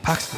박수.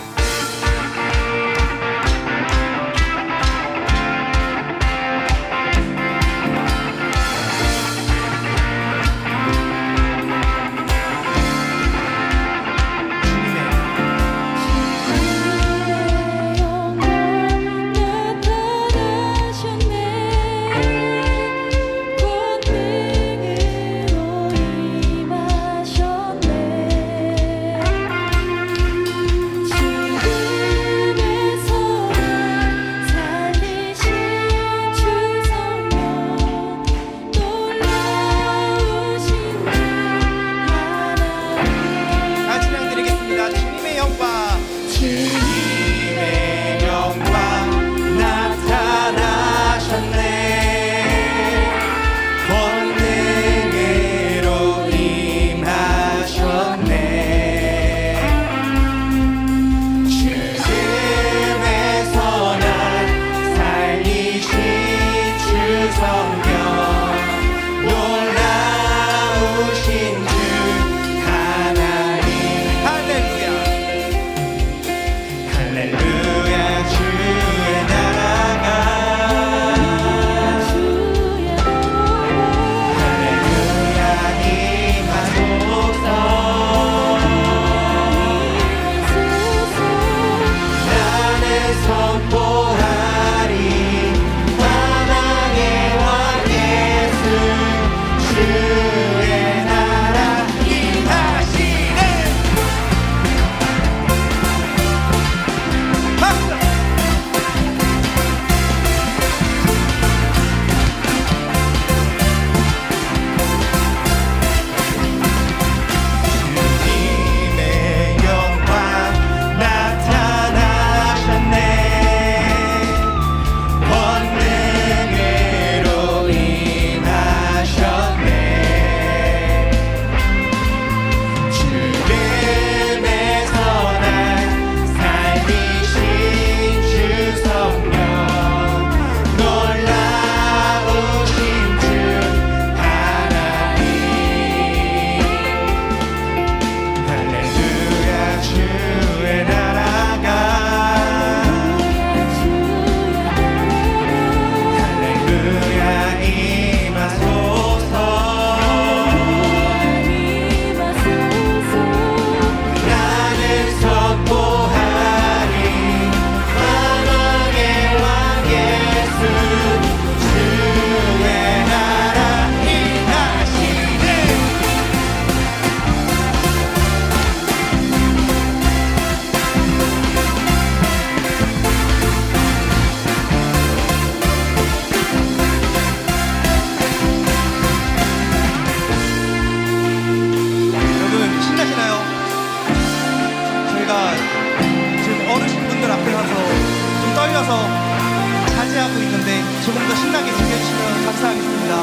자제하고 있는데 조금 더 신나게 즐겨주시면 감사하겠습니다.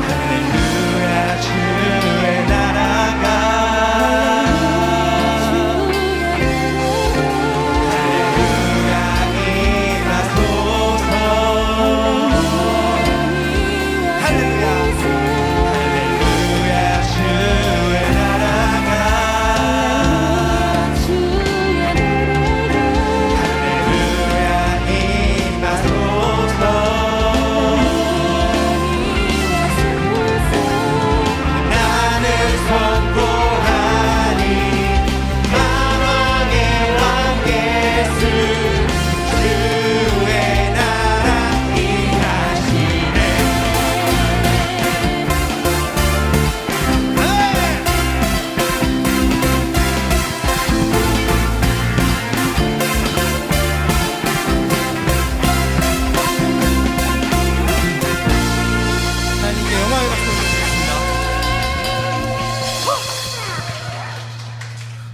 할렐루야 주의 나라가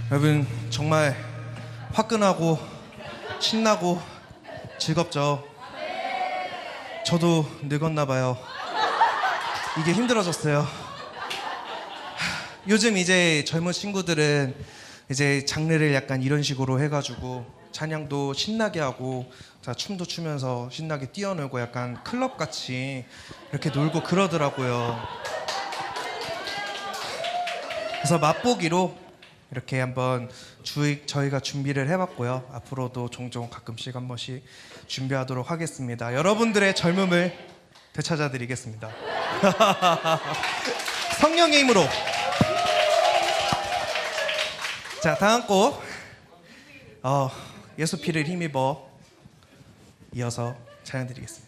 여러분 정말 화끈하고 신나고 즐겁죠? 저도 늙었나 봐요. 이게 힘들어졌어요. 요즘 이제 젊은 친구들은 이제 장르를 약간 이런 식으로 해가지고 찬양도 신나게 하고 춤도 추면서 신나게 뛰어놀고 약간 클럽같이 이렇게 놀고 그러더라고요. 그래서 맛보기로 이렇게 한번 저희가 준비를 해봤고요. 앞으로도 종종 가끔씩 한 번씩 준비하도록 하겠습니다. 여러분들의 젊음을 되찾아드리겠습니다. 성령의 힘으로. 자, 다음 곡 예수 피를 힘입어 이어서 찬양드리겠습니다.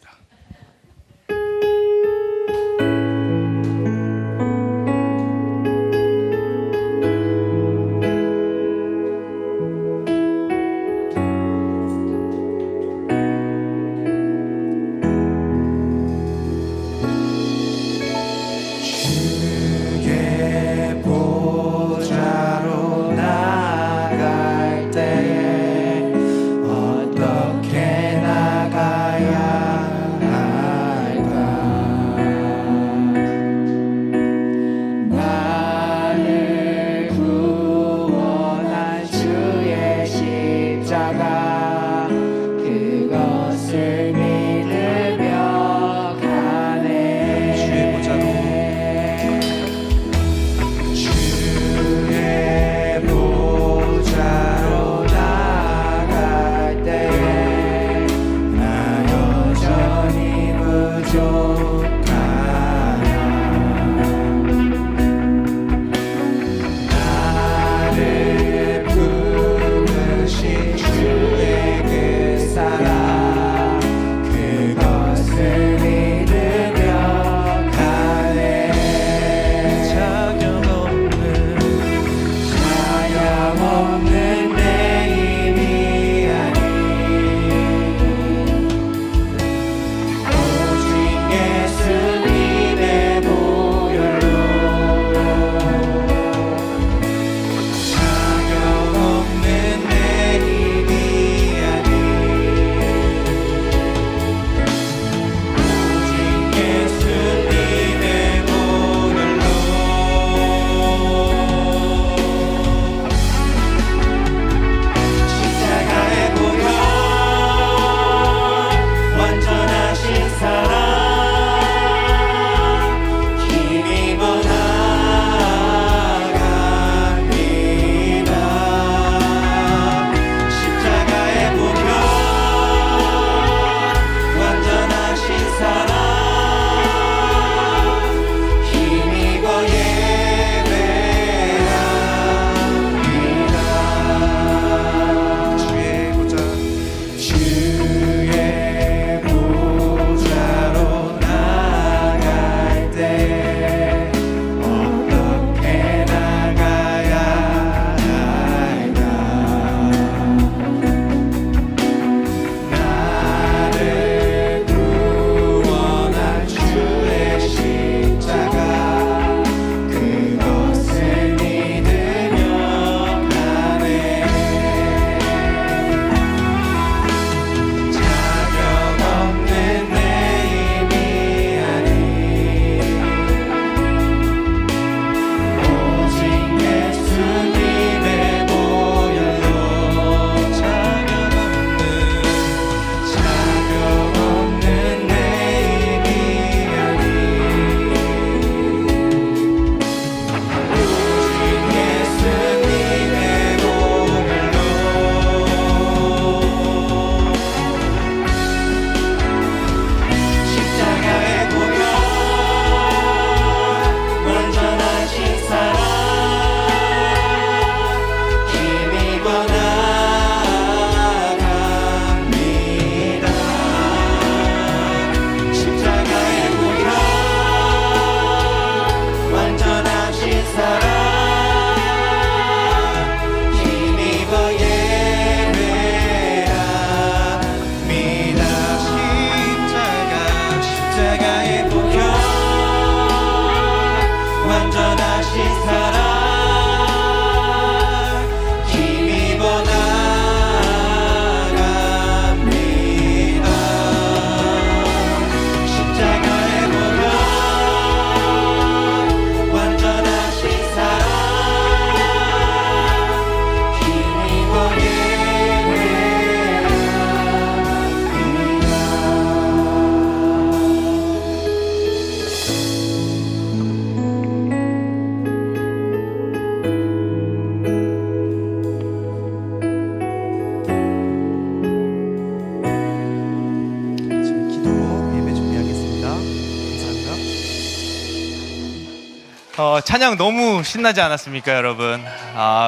찬양 너무 신나지 않았습니까, 여러분?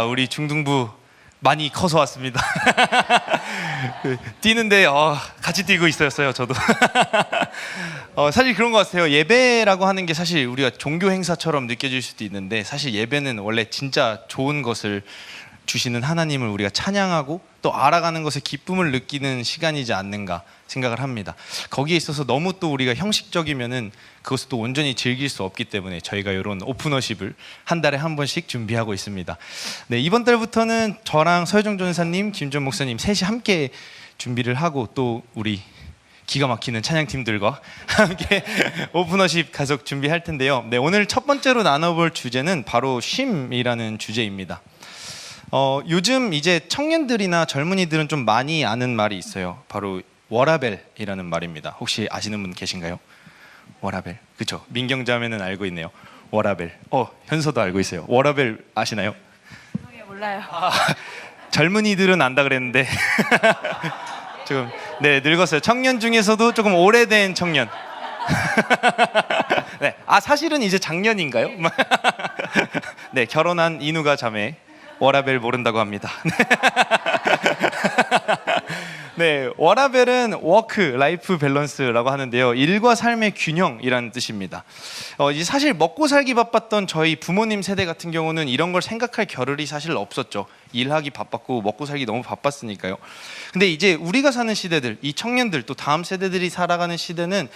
우리 중등부 많이 커서 왔습니다. 뛰는데 같이 뛰고 있었어요, 저도. 사실 그런 것 같아요. 예배라고 하는 게 사실 우리가 종교 행사처럼 느껴질 수도 있는데, 사실 예배는 원래 진짜 좋은 것을 주시는 하나님을 우리가 찬양하고 또 알아가는 것에 기쁨을 느끼는 시간이지 않는가 생각을 합니다. 거기에 있어서 너무 또 우리가 형식적이면은 그것을 또 온전히 즐길 수 없기 때문에 저희가 이런 오픈워십을 한 달에 한 번씩 준비하고 있습니다. 네, 이번 달부터는 저랑 서효정 전사님, 김전 목사님 셋이 함께 준비를 하고 또 우리 기가 막히는 찬양팀들과 함께 오픈워십 가족 준비할 텐데요. 네, 오늘 첫 번째로 나눠볼 주제는 바로 쉼이라는 주제입니다. 요즘 이제 청년들이나 젊은이들은 좀 많이 아는 말이 있어요. 바로 워라벨이라는 말입니다. 혹시 아시는 분 계신가요? 워라벨, 그렇죠? 민경자매는 알고 있네요. 워라벨. 현서도 알고 있어요. 워라벨 아시나요? 몰라요. 젊은이들은 안다 그랬는데 조금 늙었어요. 청년 중에서도 조금 오래된 청년. 네, 사실은 이제 작년인가요? 네, 결혼한 이누가 자매. 워라벨 모른다고 합니다. 네, 워라벨은 워크 라이프 밸런스라고 하는데요. 일과 삶의 균형이라는 뜻입니다. 이제 사실 먹고 살기 바빴던 저희 부모님 세대 같은 경우는 이런 걸 생각할 겨를이 사실 없었죠. 일하기 바빴고 먹고 살기 너무 바빴으니까요. 근데 이제 우리가 사는 시대들, 이 청년들 또 다음 세대들이 살아가는 시대는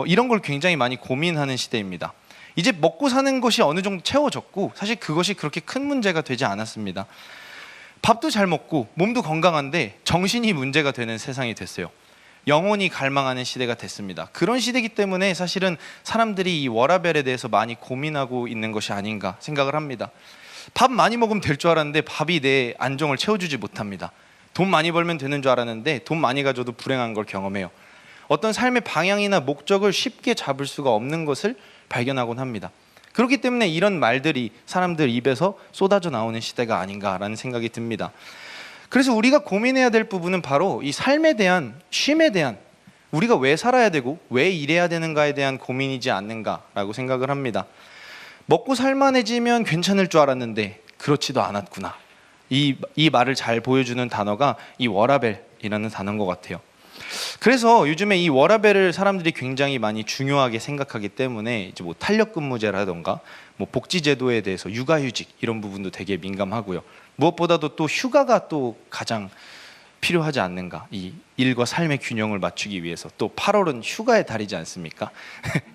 이런 걸 굉장히 많이 고민하는 시대입니다. 이제 먹고 사는 것이 어느 정도 채워졌고 사실 그것이 그렇게 큰 문제가 되지 않았습니다. 밥도 잘 먹고 몸도 건강한데 정신이 문제가 되는 세상이 됐어요. 영혼이 갈망하는 시대가 됐습니다. 그런 시대이기 때문에 사실은 사람들이 이 워라벨에 대해서 많이 고민하고 있는 것이 아닌가 생각을 합니다. 밥 많이 먹으면 될 줄 알았는데 밥이 내 안정을 채워주지 못합니다. 돈 많이 벌면 되는 줄 알았는데 돈 많이 가져도 불행한 걸 경험해요. 어떤 삶의 방향이나 목적을 쉽게 잡을 수가 없는 것을 발견하곤 합니다. 그렇기 때문에 이런 말들이 사람들 입에서 쏟아져 나오는 시대가 아닌가라는 생각이 듭니다. 그래서 우리가 고민해야 될 부분은 바로 이 삶에 대한, 쉼에 대한, 우리가 왜 살아야 되고 왜 일해야 되는가에 대한 고민이지 않는가라고 생각을 합니다. 먹고 살만해지면 괜찮을 줄 알았는데 그렇지도 않았구나. 이 말을 잘 보여주는 단어가 이 워라벨이라는 단어인 것 같아요. 그래서 요즘에 이 워라벨을 사람들이 굉장히 많이 중요하게 생각하기 때문에 이제 뭐 탄력근무제라던가 뭐 복지제도에 대해서 육아휴직 이런 부분도 되게 민감하고요. 무엇보다도 또 휴가가 또 가장 필요하지 않는가, 이 일과 삶의 균형을 맞추기 위해서. 또 8월은 휴가의 달이지 않습니까?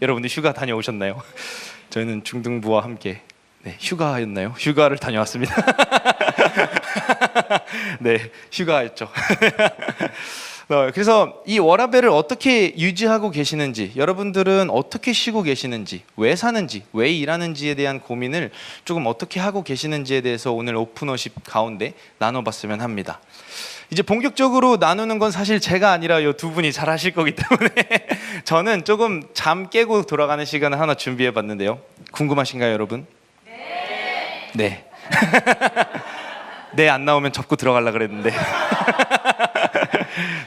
여러분들 휴가 다녀오셨나요? 저희는 중등부와 함께 휴가였나요? 휴가를 다녀왔습니다. 네, 휴가였죠. 그래서 이 워라벨을 어떻게 유지하고 계시는지, 여러분들은 어떻게 쉬고 계시는지, 왜 사는지, 왜 일하는지에 대한 고민을 조금 어떻게 하고 계시는지에 대해서 오늘 오픈워십 가운데 나눠봤으면 합니다. 이제 본격적으로 나누는 건 사실 제가 아니라 이 두 분이 잘 하실 거기 때문에 저는 조금 잠 깨고 돌아가는 시간을 하나 준비해봤는데요. 궁금하신가요, 여러분? 네. 네, 안 나오면 접고 들어가려고 그랬는데.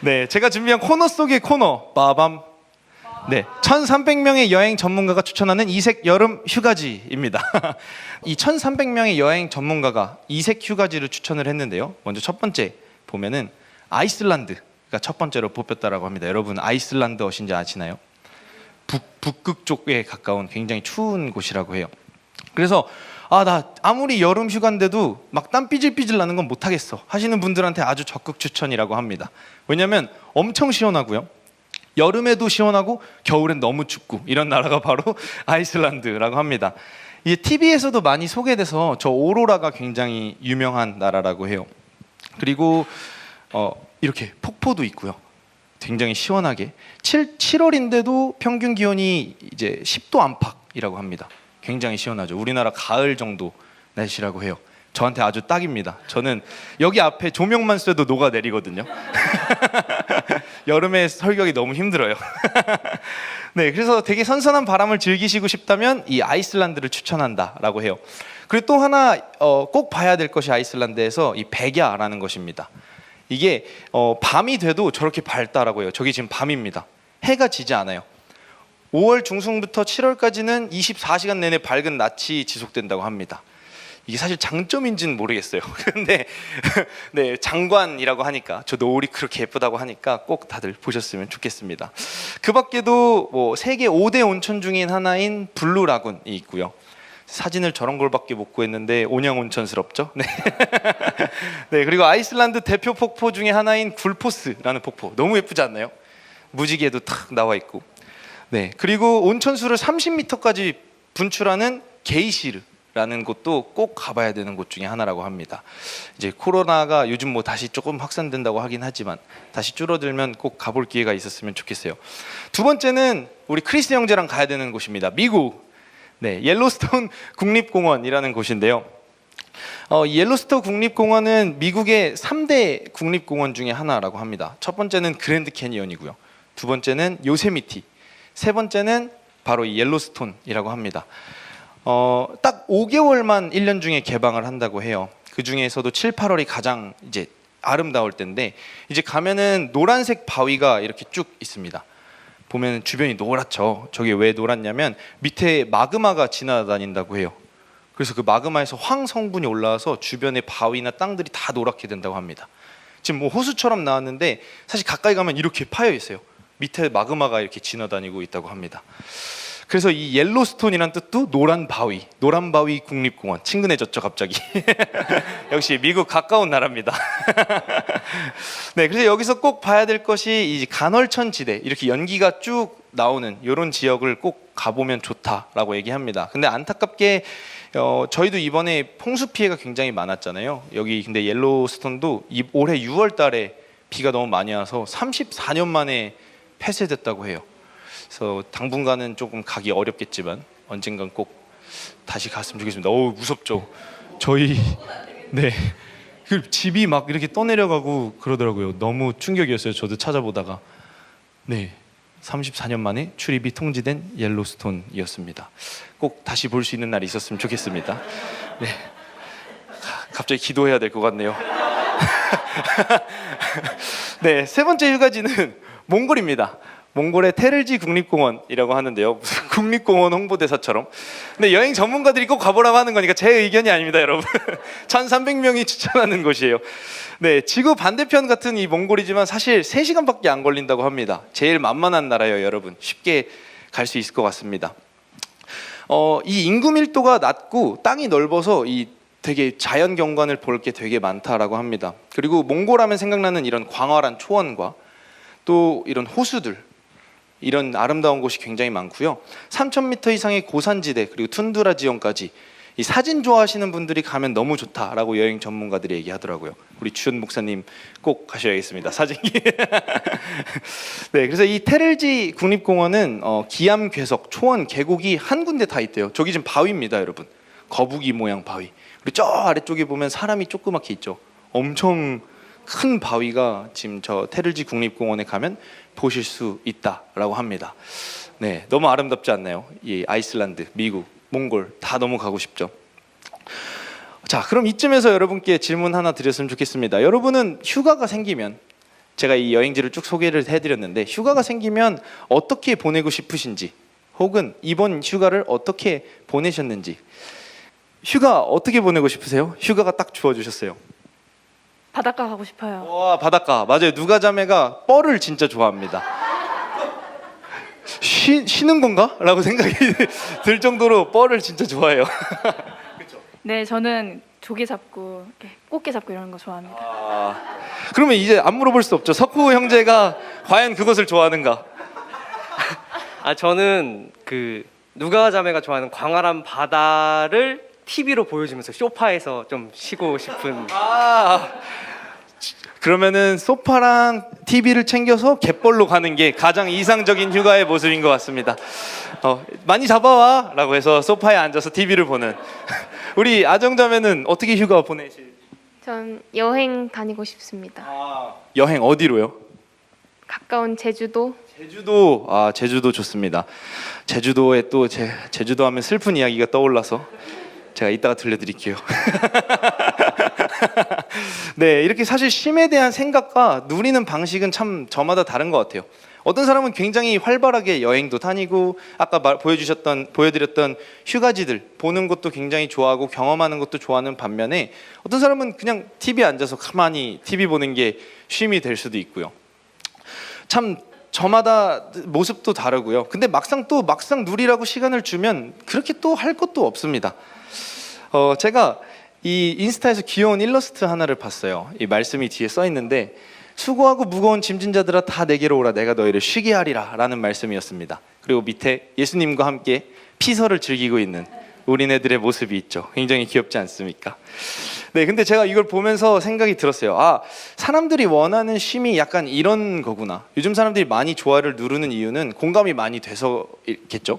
네, 제가 준비한 코너 속의 코너, 빠밤. 네, 1300명의 여행 전문가가 추천하는 이색 여름 휴가지입니다. 이 1300명의 여행 전문가가 이색 휴가지를 추천을 했는데요. 먼저 첫 번째 보면은 아이슬란드가 첫 번째로 뽑혔다라고 합니다. 여러분 아이슬란드 어딘지 아시나요? 북극 쪽에 가까운 굉장히 추운 곳이라고 해요. 그래서 나 아무리 여름 휴가인데도 막 땀 삐질삐질 나는 건 못하겠어 하시는 분들한테 아주 적극 추천이라고 합니다. 왜냐하면 엄청 시원하고요, 여름에도 시원하고 겨울엔 너무 춥고, 이런 나라가 바로 아이슬란드라고 합니다. 이게 TV에서도 많이 소개돼서 저 오로라가 굉장히 유명한 나라라고 해요. 그리고 이렇게 폭포도 있고요, 굉장히 시원하게 7월인데도 평균 기온이 이제 10도 안팎이라고 합니다. 굉장히 시원하죠. 우리나라 가을 정도 날씨라고 해요. 저한테 아주 딱입니다. 저는 여기 앞에 조명만 쐬도 녹아내리거든요. 여름에 설경이 너무 힘들어요. 네, 그래서 되게 선선한 바람을 즐기시고 싶다면 이 아이슬란드를 추천한다라고 해요. 그리고 또 하나 꼭 봐야 될 것이 아이슬란드에서 이 백야라는 것입니다. 이게 밤이 돼도 저렇게 밝다라고 해요. 저기 지금 밤입니다. 해가 지지 않아요. 5월 중순부터 7월까지는 24시간 내내 밝은 낮이 지속된다고 합니다. 이게 사실 장점인지는 모르겠어요. 근데 네, 장관이라고 하니까, 저 노을이 그렇게 예쁘다고 하니까 꼭 다들 보셨으면 좋겠습니다. 그 밖에도 뭐 세계 5대 온천 중인 하나인 블루 라군이 있고요. 사진을 저런 걸밖에 못 구했는데 온양 온천스럽죠? 네. 네, 그리고 아이슬란드 대표 폭포 중에 하나인 굴포스라는 폭포, 너무 예쁘지 않나요? 무지개도 탁 나와 있고. 네, 그리고 온천수를 30m까지 분출하는 게이시르라는 곳도 꼭 가봐야 되는 곳 중에 하나라고 합니다. 이제 코로나가 요즘 뭐 다시 조금 확산된다고 하긴 하지만 다시 줄어들면 꼭 가볼 기회가 있었으면 좋겠어요. 두 번째는 우리 크리스 형제랑 가야 되는 곳입니다. 미국. 네, 옐로스톤 국립공원이라는 곳인데요. 옐로스톤 국립공원은 미국의 3대 국립공원 중에 하나라고 합니다. 첫 번째는 그랜드 캐니언이고요. 두 번째는 요세미티. 세 번째는 바로 이 옐로스톤이라고 합니다. 딱 5개월만 1년 중에 개방을 한다고 해요. 그 중에서도 7, 8월이 가장 이제 아름다울 때인데, 이제 가면은 노란색 바위가 이렇게 쭉 있습니다. 보면 주변이 노랗죠. 저게 왜 노랗냐면 밑에 마그마가 지나다닌다고 해요. 그래서 그 마그마에서 황 성분이 올라와서 주변의 바위나 땅들이 다 노랗게 된다고 합니다. 지금 뭐 호수처럼 나왔는데 사실 가까이 가면 이렇게 파여 있어요. 밑에 마그마가 이렇게 지나다니고 있다고 합니다. 그래서 이 옐로스톤이란 뜻도 노란 바위, 노란 바위 국립공원. 친근해졌죠 갑자기. 역시 미국 가까운 나라입니다. 네, 그래서 여기서 꼭 봐야 될 것이 이 간헐천 지대, 이렇게 연기가 쭉 나오는 이런 지역을 꼭 가보면 좋다라고 얘기합니다. 근데 안타깝게 저희도 이번에 홍수 피해가 굉장히 많았잖아요. 여기 근데 옐로스톤도 올해 6월 달에 비가 너무 많이 와서 34년 만에 폐쇄됐다고 해요. 그래서 당분간은 조금 가기 어렵겠지만 언젠간 꼭 다시 갔으면 좋겠습니다. 어우, 무섭죠. 저희 네, 그 집이 막 이렇게 떠내려가고 그러더라고요. 너무 충격이었어요. 저도 찾아보다가. 네, 34년 만에 출입이 통지된 옐로스톤이었습니다. 꼭 다시 볼 수 있는 날이 있었으면 좋겠습니다. 네, 갑자기 기도해야 될 것 같네요. 네, 세 번째 휴가지는 몽골입니다. 몽골의 테를지 국립공원이라고 하는데요. 무슨 국립공원 홍보대사처럼. 근데 여행 전문가들이 꼭 가보라고 하는 거니까 제 의견이 아닙니다, 여러분. 1,300명이 추천하는 곳이에요. 네, 지구 반대편 같은 이 몽골이지만 사실 3시간밖에 안 걸린다고 합니다. 제일 만만한 나라예요, 여러분. 쉽게 갈 수 있을 것 같습니다. 이 인구 밀도가 낮고 땅이 넓어서 이 되게 자연 경관을 볼 게 되게 많다라고 합니다. 그리고 몽골하면 생각나는 이런 광활한 초원과 또 이런 호수들, 이런 아름다운 곳이 굉장히 많고요. 3,000m 이상의 고산지대, 그리고 툰드라 지형까지 이 사진 좋아하시는 분들이 가면 너무 좋다라고 여행 전문가들이 얘기하더라고요. 우리 주현 목사님 꼭 가셔야겠습니다. 사진기. 네, 그래서 이 테를지 국립공원은 기암 괴석, 초원, 계곡이 한 군데 다 있대요. 저기 지금 바위입니다, 여러분. 거북이 모양 바위. 그리고 저 아래쪽에 보면 사람이 조그맣게 있죠. 엄청 큰 바위가 지금 저 테를지 국립공원에 가면 보실 수 있다라고 합니다. 네, 너무 아름답지 않나요? 이 아이슬란드, 미국, 몽골 다 너무 가고 싶죠. 자, 그럼 이쯤에서 여러분께 질문 하나 드렸으면 좋겠습니다. 여러분은 휴가가 생기면, 제가 이 여행지를 쭉 소개를 해드렸는데, 휴가가 생기면 어떻게 보내고 싶으신지, 혹은 이번 휴가를 어떻게 보내셨는지. 휴가 어떻게 보내고 싶으세요? 휴가가 딱 주어주셨어요. 바닷가 가고 싶어요. 와, 바닷가. 맞아요. 누가 자매가 뻘을 진짜 좋아합니다. 쉬는 건가? 라고 생각이 들 정도로 뻘을 진짜 좋아해요. 네, 저는 조개 잡고 이렇게 꽃게 잡고 이런 거 좋아합니다. 그러면 이제 안 물어볼 수 없죠. 석호 형제가 과연 그것을 좋아하는가? 저는 그 누가 자매가 좋아하는 광활한 바다를 TV로 보여주면서 소파에서 좀 쉬고 싶은. 그러면은 소파랑 TV를 챙겨서 갯벌로 가는 게 가장 이상적인 휴가의 모습인 것 같습니다. 많이 잡아와 라고 해서 소파에 앉아서 TV를 보는. 우리 아정자매는 어떻게 휴가 보내실? 전 여행 다니고 싶습니다. 여행 어디로요? 가까운 제주도. 제주도. 제주도 좋습니다. 제주도에 또 제주도 하면 슬픈 이야기가 떠올라서 제가 이따가 들려드릴게요. 네, 이렇게 사실 쉼에 대한 생각과 누리는 방식은 참 저마다 다른 것 같아요. 어떤 사람은 굉장히 활발하게 여행도 다니고 아까 보여드렸던 휴가지들 보는 것도 굉장히 좋아하고 경험하는 것도 좋아하는 반면에 어떤 사람은 그냥 TV에 앉아서 가만히 TV 보는 게 쉼이 될 수도 있고요. 참 저마다 모습도 다르고요. 근데 막상 누리라고 시간을 주면 그렇게 또 할 것도 없습니다. 제가 이 인스타에서 귀여운 일러스트 하나를 봤어요. 이 말씀이 뒤에 써 있는데 수고하고 무거운 짐진 자들아 다 내게로 오라 내가 너희를 쉬게 하리라 라는 말씀이었습니다. 그리고 밑에 예수님과 함께 피서를 즐기고 있는 우리네들의 모습이 있죠. 굉장히 귀엽지 않습니까? 네, 근데 제가 이걸 보면서 생각이 들었어요. 아, 사람들이 원하는 쉼이 약간 이런 거구나. 요즘 사람들이 많이 좋아요를 누르는 이유는 공감이 많이 돼서겠죠.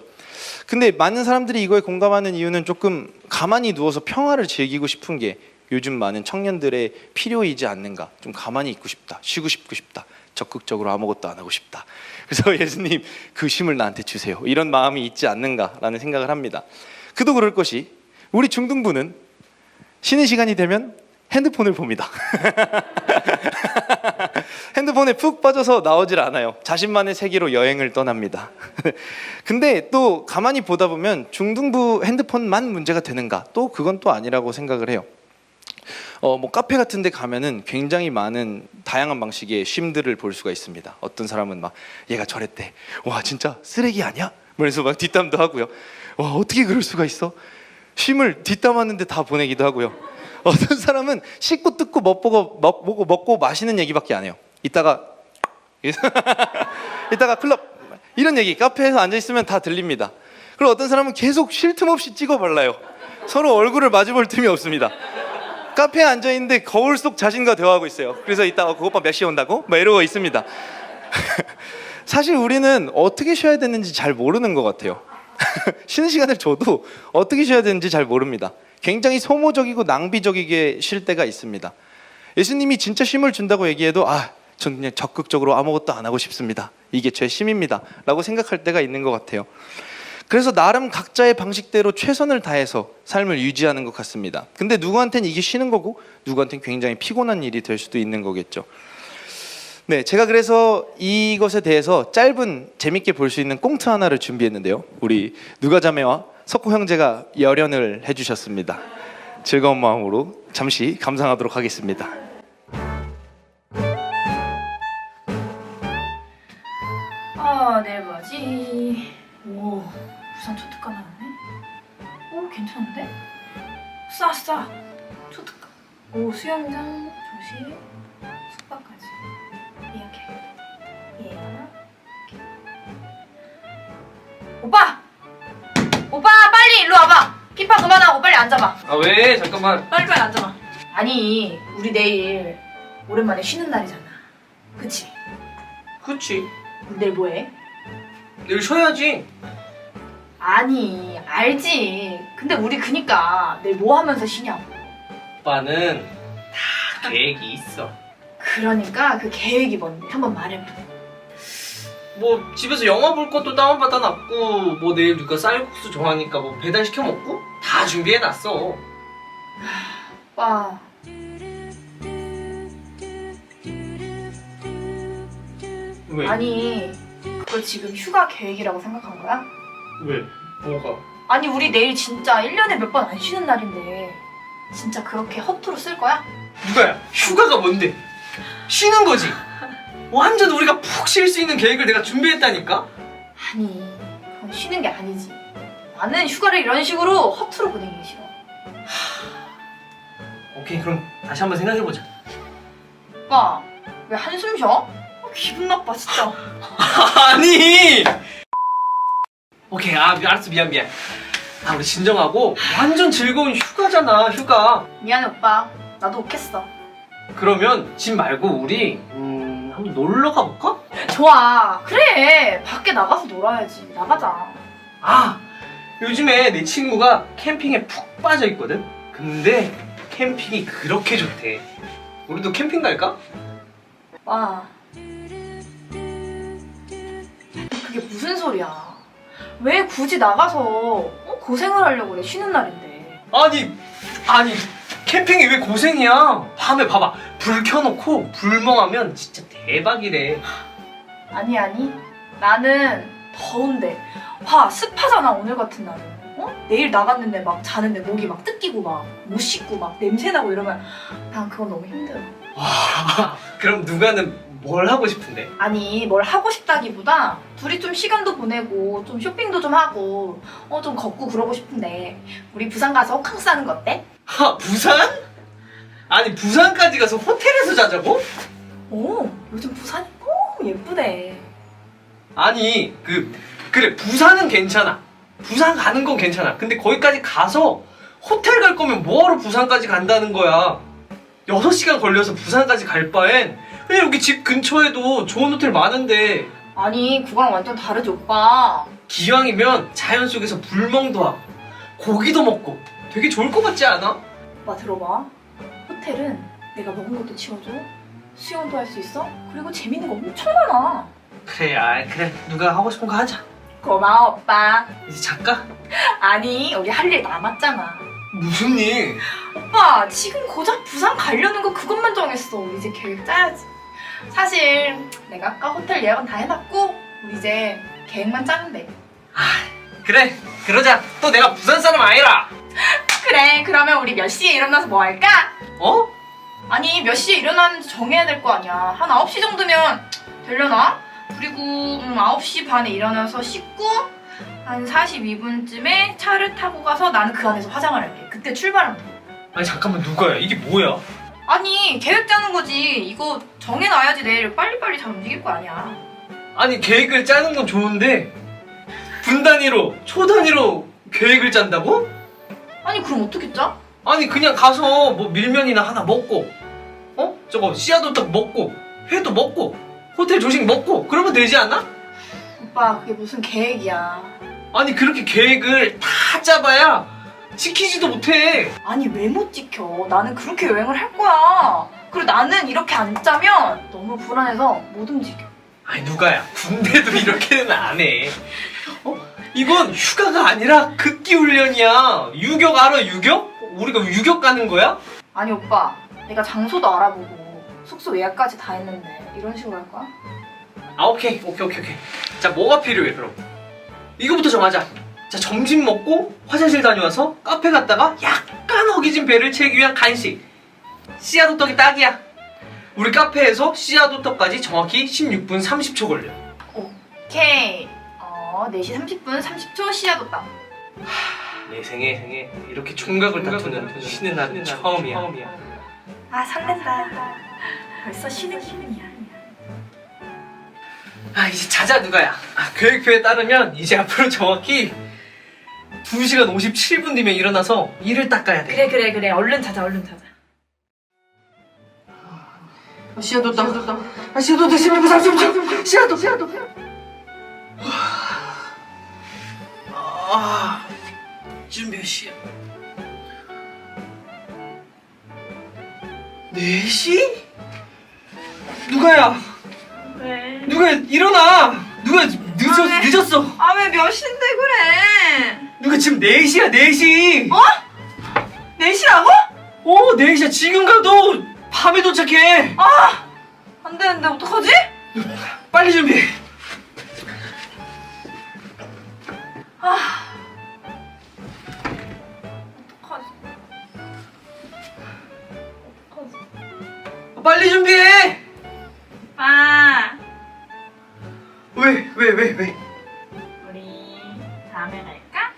근데 많은 사람들이 이거에 공감하는 이유는 조금 가만히 누워서 평화를 즐기고 싶은 게 요즘 많은 청년들의 필요이지 않는가. 좀 가만히 있고 싶다, 쉬고 싶다, 적극적으로 아무것도 안 하고 싶다. 그래서 예수님 그 쉼을 나한테 주세요, 이런 마음이 있지 않는가라는 생각을 합니다. 그도 그럴 것이 우리 중등부는 쉬는 시간이 되면 핸드폰을 봅니다. 핸드폰에 푹 빠져서 나오질 않아요. 자신만의 세계로 여행을 떠납니다. 근데 또 가만히 보다 보면 중등부 핸드폰만 문제가 되는가? 또 그건 또 아니라고 생각을 해요. 뭐 카페 같은 데 가면은 굉장히 많은 다양한 방식의 쉼들을 볼 수가 있습니다. 어떤 사람은 막 얘가 저랬대, 와 진짜 쓰레기 아니야? 그래서 막 뒷담도 하고요. 와 어떻게 그럴 수가 있어? 쉼을 뒷담하는데 다 보내기도 하고요. 어떤 사람은 씻고 뜯고 먹고 마시는 얘기밖에 안 해요. 이따가 클럽 이런 얘기 카페에서 앉아 있으면 다 들립니다. 그리고 어떤 사람은 계속 쉴 틈 없이 찍어 발라요. 서로 얼굴을 마주볼 틈이 없습니다. 카페에 앉아 있는데 거울 속 자신과 대화하고 있어요. 그래서 이따가 그 오빠 몇 시에 온다고? 막 이러고 있습니다. 사실 우리는 어떻게 쉬어야 되는지 잘 모르는 것 같아요. 쉬는 시간을 줘도 어떻게 쉬어야 되는지 잘 모릅니다. 굉장히 소모적이고 낭비적이게 쉴 때가 있습니다. 예수님이 진짜 쉼을 준다고 얘기해도 전 그냥 적극적으로 아무것도 안 하고 싶습니다, 이게 제 쉼입니다 라고 생각할 때가 있는 것 같아요. 그래서 나름 각자의 방식대로 최선을 다해서 삶을 유지하는 것 같습니다. 근데 누구한테는 이게 쉬는 거고 누구한테는 굉장히 피곤한 일이 될 수도 있는 거겠죠. 네, 제가 그래서 이것에 대해서 짧은 재밌게 볼 수 있는 꽁트 하나를 준비했는데요. 우리 누가자매와 석호 형제가 열연을 해주셨습니다. 즐거운 마음으로 잠시 감상하도록 하겠습니다. 내일 뭐하지? 오, 부산 초특가 나왔네? 오, 괜찮은데? 싸! 초특가. 오, 수영장, 조식, 숙박까지. 예약해. 오빠! 빨리 일로 와봐! 피파 그만하고 빨리 앉아봐. 아 왜? 잠깐만. 빨리 앉아봐. 아니, 우리 내일 오랜만에 쉬는 날이잖아. 그치? 그치. 내일 뭐해? 내일 쉬어야지. 아니, 알지. 근데 우리 그니까 내일 뭐 하면서 쉬냐고. 오빠는 다 계획이 있어. 그러니까 그 계획이 뭔데? 한번 말해봐. 뭐 집에서 영화 볼 것도 다운받아 놨고, 뭐 내일 누가 쌀국수 좋아하니까 뭐 배달 시켜 먹고 다 준비해 놨어. 오빠. 왜? 아니, 그걸 지금 휴가 계획이라고 생각한 거야? 왜? 뭐가? 아니, 우리 내일 진짜 1년에 몇 번 안 쉬는 날인데 진짜 그렇게 허투루 쓸 거야? 누가야? 휴가가 뭔데? 쉬는 거지. 완전 우리가 푹 쉴 수 있는 계획을 내가 준비했다니까? 아니, 그건 쉬는 게 아니지. 나는 휴가를 이런 식으로 허투루 보내기 싫어. 오케이, 그럼 다시 한번 생각해보자. 오빠, 왜 한숨 쉬어? 기분 나빠, 진짜. 아니! 오케이, 알았어, 미안. 우리 진정하고 완전 즐거운 휴가잖아, 휴가. 미안해, 오빠. 나도 오겠어. 그러면 집 말고 우리 한번 놀러 가볼까? 좋아. 그래. 밖에 나가서 놀아야지. 나가자. 요즘에 내 친구가 캠핑에 푹 빠져있거든? 근데 캠핑이 그렇게 좋대. 우리도 캠핑 갈까? 와. 그게 무슨 소리야. 왜 굳이 나가서 고생을 하려고 그래. 쉬는 날인데. 아니 캠핑이 왜 고생이야? 밤에 봐봐, 불 켜놓고 불멍하면 진짜 대박이래. 아니 나는 더운데 봐 습하잖아 오늘 같은 날은. 내일 나갔는데 막 자는데 목이 막 뜯기고 막 못 씻고 막 냄새나고 이러면 난 그건 너무 힘들어. 그럼 누가는 뭘 하고 싶은데? 아니 뭘 하고 싶다기보다 둘이 좀 시간도 보내고 좀 쇼핑도 좀 하고 좀 걷고 그러고 싶은데 우리 부산 가서 호캉스 하는 거 어때? 부산? 아니 부산까지 가서 호텔에서 자자고? 요즘 부산이 너무 예쁘대. 아니 그래 부산은 괜찮아. 부산 가는 건 괜찮아. 근데 거기까지 가서 호텔 갈 거면 뭐하러 부산까지 간다는 거야. 6시간 걸려서 부산까지 갈 바엔 그냥 여기 집 근처에도 좋은 호텔 많은데. 아니 그거랑 완전 다르지 오빠. 기왕이면 자연 속에서 불멍도 하고 고기도 먹고 되게 좋을 것 같지 않아? 오빠 들어봐. 호텔은 내가 먹은 것도 치워줘. 수영도 할 수 있어. 그리고 재밌는 거 엄청 많아. 그래 그래 누가 하고 싶은 거 하자. 고마워 오빠. 이제 잠깐. 아니 우리 할 일 남았잖아. 무슨 일? 오빠 지금 고작 부산 가려는 거 그것만 정했어. 우리 이제 계획 짜야지. 사실 내가 아까 호텔 예약은 다 해놨고 우리 이제 계획만 짜면 돼. 그래 그러자. 또 내가 부산 사람 아니라. 그래 그러면 우리 몇 시에 일어나서 뭐 할까? 어? 아니 몇 시에 일어나는지 정해야 될 거 아니야. 한 9시 정도면 되려나? 그리고 9시 반에 일어나서 씻고 한 42분쯤에 차를 타고 가서 나는 그 안에서 화장을 할게. 그때 출발하면 돼. 아니 잠깐만 누가야? 이게 뭐야? 아니 계획 짜는 거지. 이거 정해놔야지 내일 빨리빨리 잘 움직일 거 아니야. 아니 계획을 짜는 건 좋은데 분 단위로 초 단위로 계획을 짠다고? 아니 그럼 어떻게 짜? 아니 그냥 가서 뭐 밀면이나 하나 먹고 저거 씨앗호떡 먹고 회도 먹고 호텔 조식 먹고 그러면 되지 않나? 오빠 그게 무슨 계획이야. 아니 그렇게 계획을 다 짜봐야 지키지도 못해. 아니 왜 못 지켜? 나는 그렇게 여행을 할 거야. 그리고 나는 이렇게 안 짜면 너무 불안해서 못 움직여. 아니 누가야 군대도 이렇게는 안 해. 이건 휴가가 아니라 극기훈련이야. 유격 알아 유격? 우리가 유격 가는 거야? 아니 오빠 내가 장소도 알아보고 숙소 예약까지 다 했는데 이런 식으로 할 거야? 오케이. 자 뭐가 필요해 그럼? 이거부터 정하자. 자 점심 먹고 화장실 다녀와서 카페 갔다가 약간 허기진 배를 채우기 위한 간식. 씨앗호떡이 딱이야. 우리 카페에서 씨앗호떡까지 정확히 16분 30초 걸려. 오케이. 4시 30분 30초 씨앗호떡. 내 생에 이렇게 총각을 다투는 쉬는 날은 처음이야. 아 설렌다. 벌써 쉬는 기분이야. 이제 자자 누가야. 계획표에 따르면 이제 앞으로 정확히 2시간 57분 뒤면 일어나서 이를 닦아야 돼. 그래 얼른 자자. 씨앗호떡 16분 30초. 씨앗호떡. 지금 몇 시야? 4시? 누가야? 왜? 누가 일어나! 누가 늦었어. 아 왜 몇 시인데 그래? 누가 지금 4시야 4시. 4시라고? 4시야. 지금 가도 밤에 도착해. 안 되는데 어떡하지? 빨리 준비해. 빨리 준비해. 왜? 우리 다음에 갈까?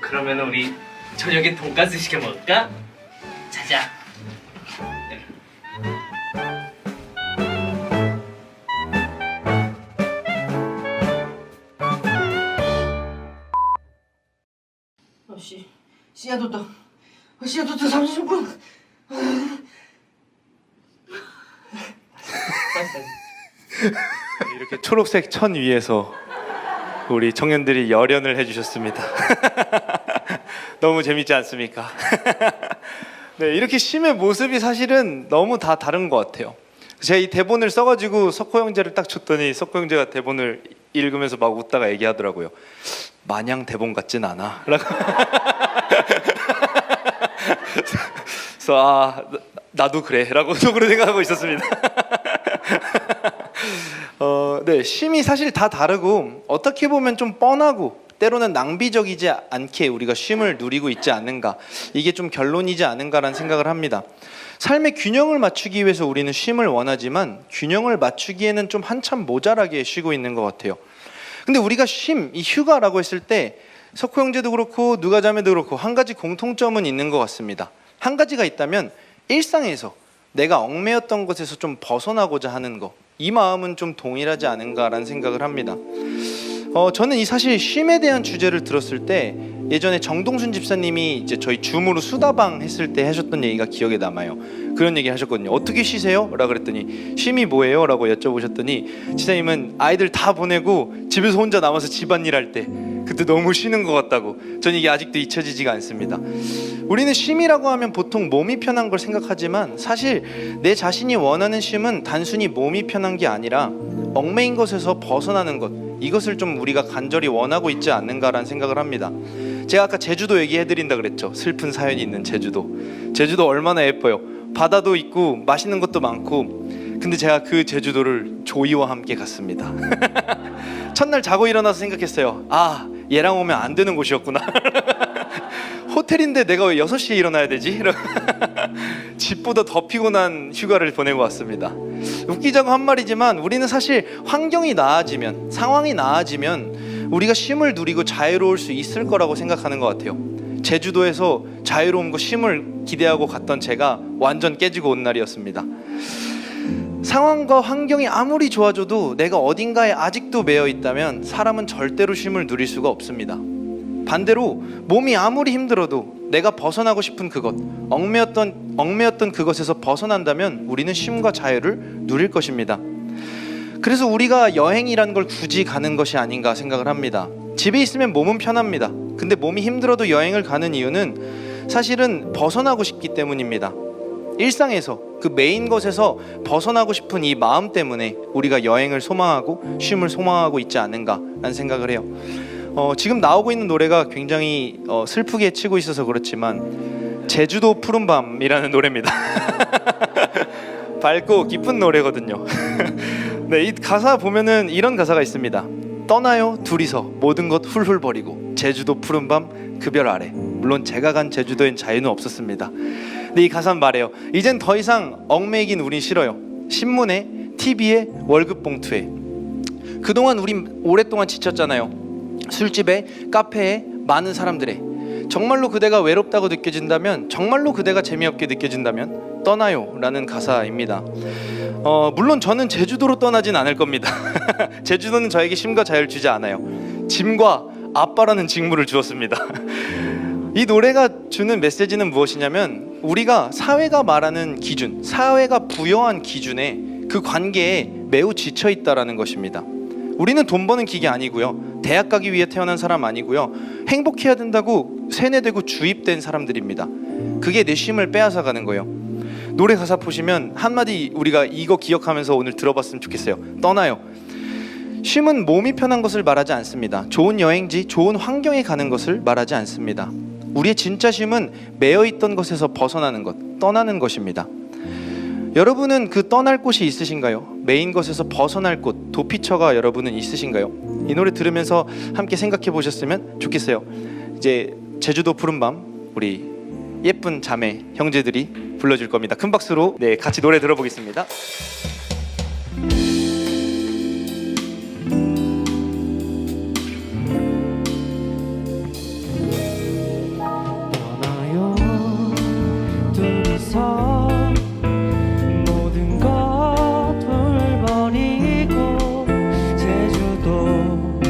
그러면 우리 저녁에 돈가스 시켜 먹을까? 자자. 씨앗호떡 30분. 이렇게 초록색 천 위에서 우리 청년들이 열연을 해주셨습니다. 너무 재밌지 않습니까? 네, 이렇게 심의 모습이 사실은 너무 다 다른 것 같아요. 제가 이 대본을 써가지고 석호 형제를 딱 줬더니 석호 형제가 대본을 읽으면서 막 웃다가 얘기하더라고요. 마냥 대본 같진 않아. 그래서 나도 그래라고 속으로 생각하고 있었습니다. 네, 쉼이 사실 다 다르고 어떻게 보면 좀 뻔하고 때로는 낭비적이지 않게 우리가 쉼을 누리고 있지 않는가, 이게 좀 결론이지 않은가라는 생각을 합니다. 삶의 균형을 맞추기 위해서 우리는 쉼을 원하지만 균형을 맞추기에는 좀 한참 모자라게 쉬고 있는 것 같아요. 근데 우리가 쉼, 이 휴가라고 했을 때 석호 형제도 그렇고 누가 자매도 그렇고 한 가지 공통점은 있는 것 같습니다. 한 가지가 있다면 일상에서 내가 얽매였던 것에서 좀 벗어나고자 하는 거, 이 마음은 좀 동일하지 않은가라는 생각을 합니다. 저는 이 사실 쉼에 대한 주제를 들었을 때 예전에 정동순 집사님이 이제 저희 줌으로 수다방 했을 때 하셨던 얘기가 기억에 남아요. 그런 얘기 하셨거든요. 어떻게 쉬세요? 라고 그랬더니 쉼이 뭐예요? 라고 여쭤보셨더니 집사님은 아이들 다 보내고 집에서 혼자 남아서 집안일 할 때 그때 너무 쉬는 것 같다고. 전 이게 아직도 잊혀지지가 않습니다. 우리는 쉼이라고 하면 보통 몸이 편한 걸 생각하지만 사실 내 자신이 원하는 쉼은 단순히 몸이 편한 게 아니라 얽매인 것에서 벗어나는 것, 이것을 좀 우리가 간절히 원하고 있지 않는가라는 생각을 합니다. 제가 아까 제주도 얘기해드린다 그랬죠. 슬픈 사연이 있는 제주도. 제주도 얼마나 예뻐요. 바다도 있고 맛있는 것도 많고. 근데 제가 그 제주도를 조이와 함께 갔습니다. 첫날 자고 일어나서 생각했어요. 아, 얘랑 오면 안 되는 곳이었구나. 호텔인데 내가 왜 6시에 일어나야 되지? 집보다 더 피곤한 휴가를 보내고 왔습니다. 웃기자고 한 말이지만 우리는 사실 환경이 나아지면, 상황이 나아지면 우리가 쉼을 누리고 자유로울 수 있을 거라고 생각하는 것 같아요. 제주도에서 자유로운 거 쉼을 기대하고 갔던 제가 완전 깨지고 온 날이었습니다. 상황과 환경이 아무리 좋아져도 내가 어딘가에 아직도 매여 있다면 사람은 절대로 쉼을 누릴 수가 없습니다. 반대로 몸이 아무리 힘들어도 내가 벗어나고 싶은 그것, 얽매였던 그것에서 벗어난다면 우리는 쉼과 자유를 누릴 것입니다. 그래서 우리가 여행이라는 걸 굳이 가는 것이 아닌가 생각을 합니다. 집에 있으면 몸은 편합니다. 근데 몸이 힘들어도 여행을 가는 이유는 사실은 벗어나고 싶기 때문입니다. 일상에서 그 메인 것에서 벗어나고 싶은 이 마음 때문에 우리가 여행을 소망하고 쉼을 소망하고 있지 않은가라는 생각을 해요. 지금 나오고 있는 노래가 굉장히 슬프게 치고 있어서 그렇지만 제주도 푸른밤이라는 노래입니다. 밝고 기쁜 노래거든요. 네, 이 가사 보면은 이런 가사가 있습니다. 떠나요 둘이서 모든 것 훌훌 버리고 제주도 푸른밤 그 별 아래. 물론 제가 간 제주도엔 자유는 없었습니다. 근데 이 가사는 말해요. 이젠 더 이상 얽매이긴 우린 싫어요. 신문에, TV에, 월급 봉투에. 그동안 우린 오랫동안 지쳤잖아요. 술집에, 카페에, 많은 사람들에. 정말로 그대가 외롭다고 느껴진다면, 정말로 그대가 재미없게 느껴진다면 떠나요 라는 가사입니다. 물론 저는 제주도로 떠나진 않을 겁니다. 제주도는 저에게 쉼과 자유를 주지 않아요. 짐과 아빠라는 직무를 주었습니다. 이 노래가 주는 메시지는 무엇이냐면 우리가 사회가 말하는 기준, 사회가 부여한 기준에 그 관계에 매우 지쳐 있다라는 것입니다. 우리는 돈 버는 기계 아니고요. 대학 가기 위해 태어난 사람 아니고요. 행복해야 된다고 세뇌되고 주입된 사람들입니다. 그게 내 쉼을 빼앗아 가는 거예요. 노래 가사 보시면 한마디 우리가 이거 기억하면서 오늘 들어봤으면 좋겠어요. 떠나요. 쉼은 몸이 편한 것을 말하지 않습니다. 좋은 여행지, 좋은 환경에 가는 것을 말하지 않습니다. 우리의 진짜 쉼은 매여있던 것에서 벗어나는 것, 떠나는 것입니다. 여러분은 그 떠날 곳이 있으신가요? 메인 것에서 벗어날 곳, 도피처가 여러분은 있으신가요? 이 노래 들으면서 함께 생각해 보셨으면 좋겠어요. 이제 제주도 푸른밤 우리 예쁜 자매 형제들이 불러줄 겁니다. 큰 박수로 네, 같이 노래 들어보겠습니다. 떠나요 둘이서 모든 것 훌버리고 제주도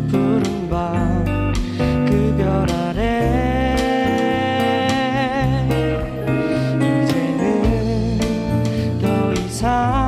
푸른 밤 그 별 아래 이제는 더 이상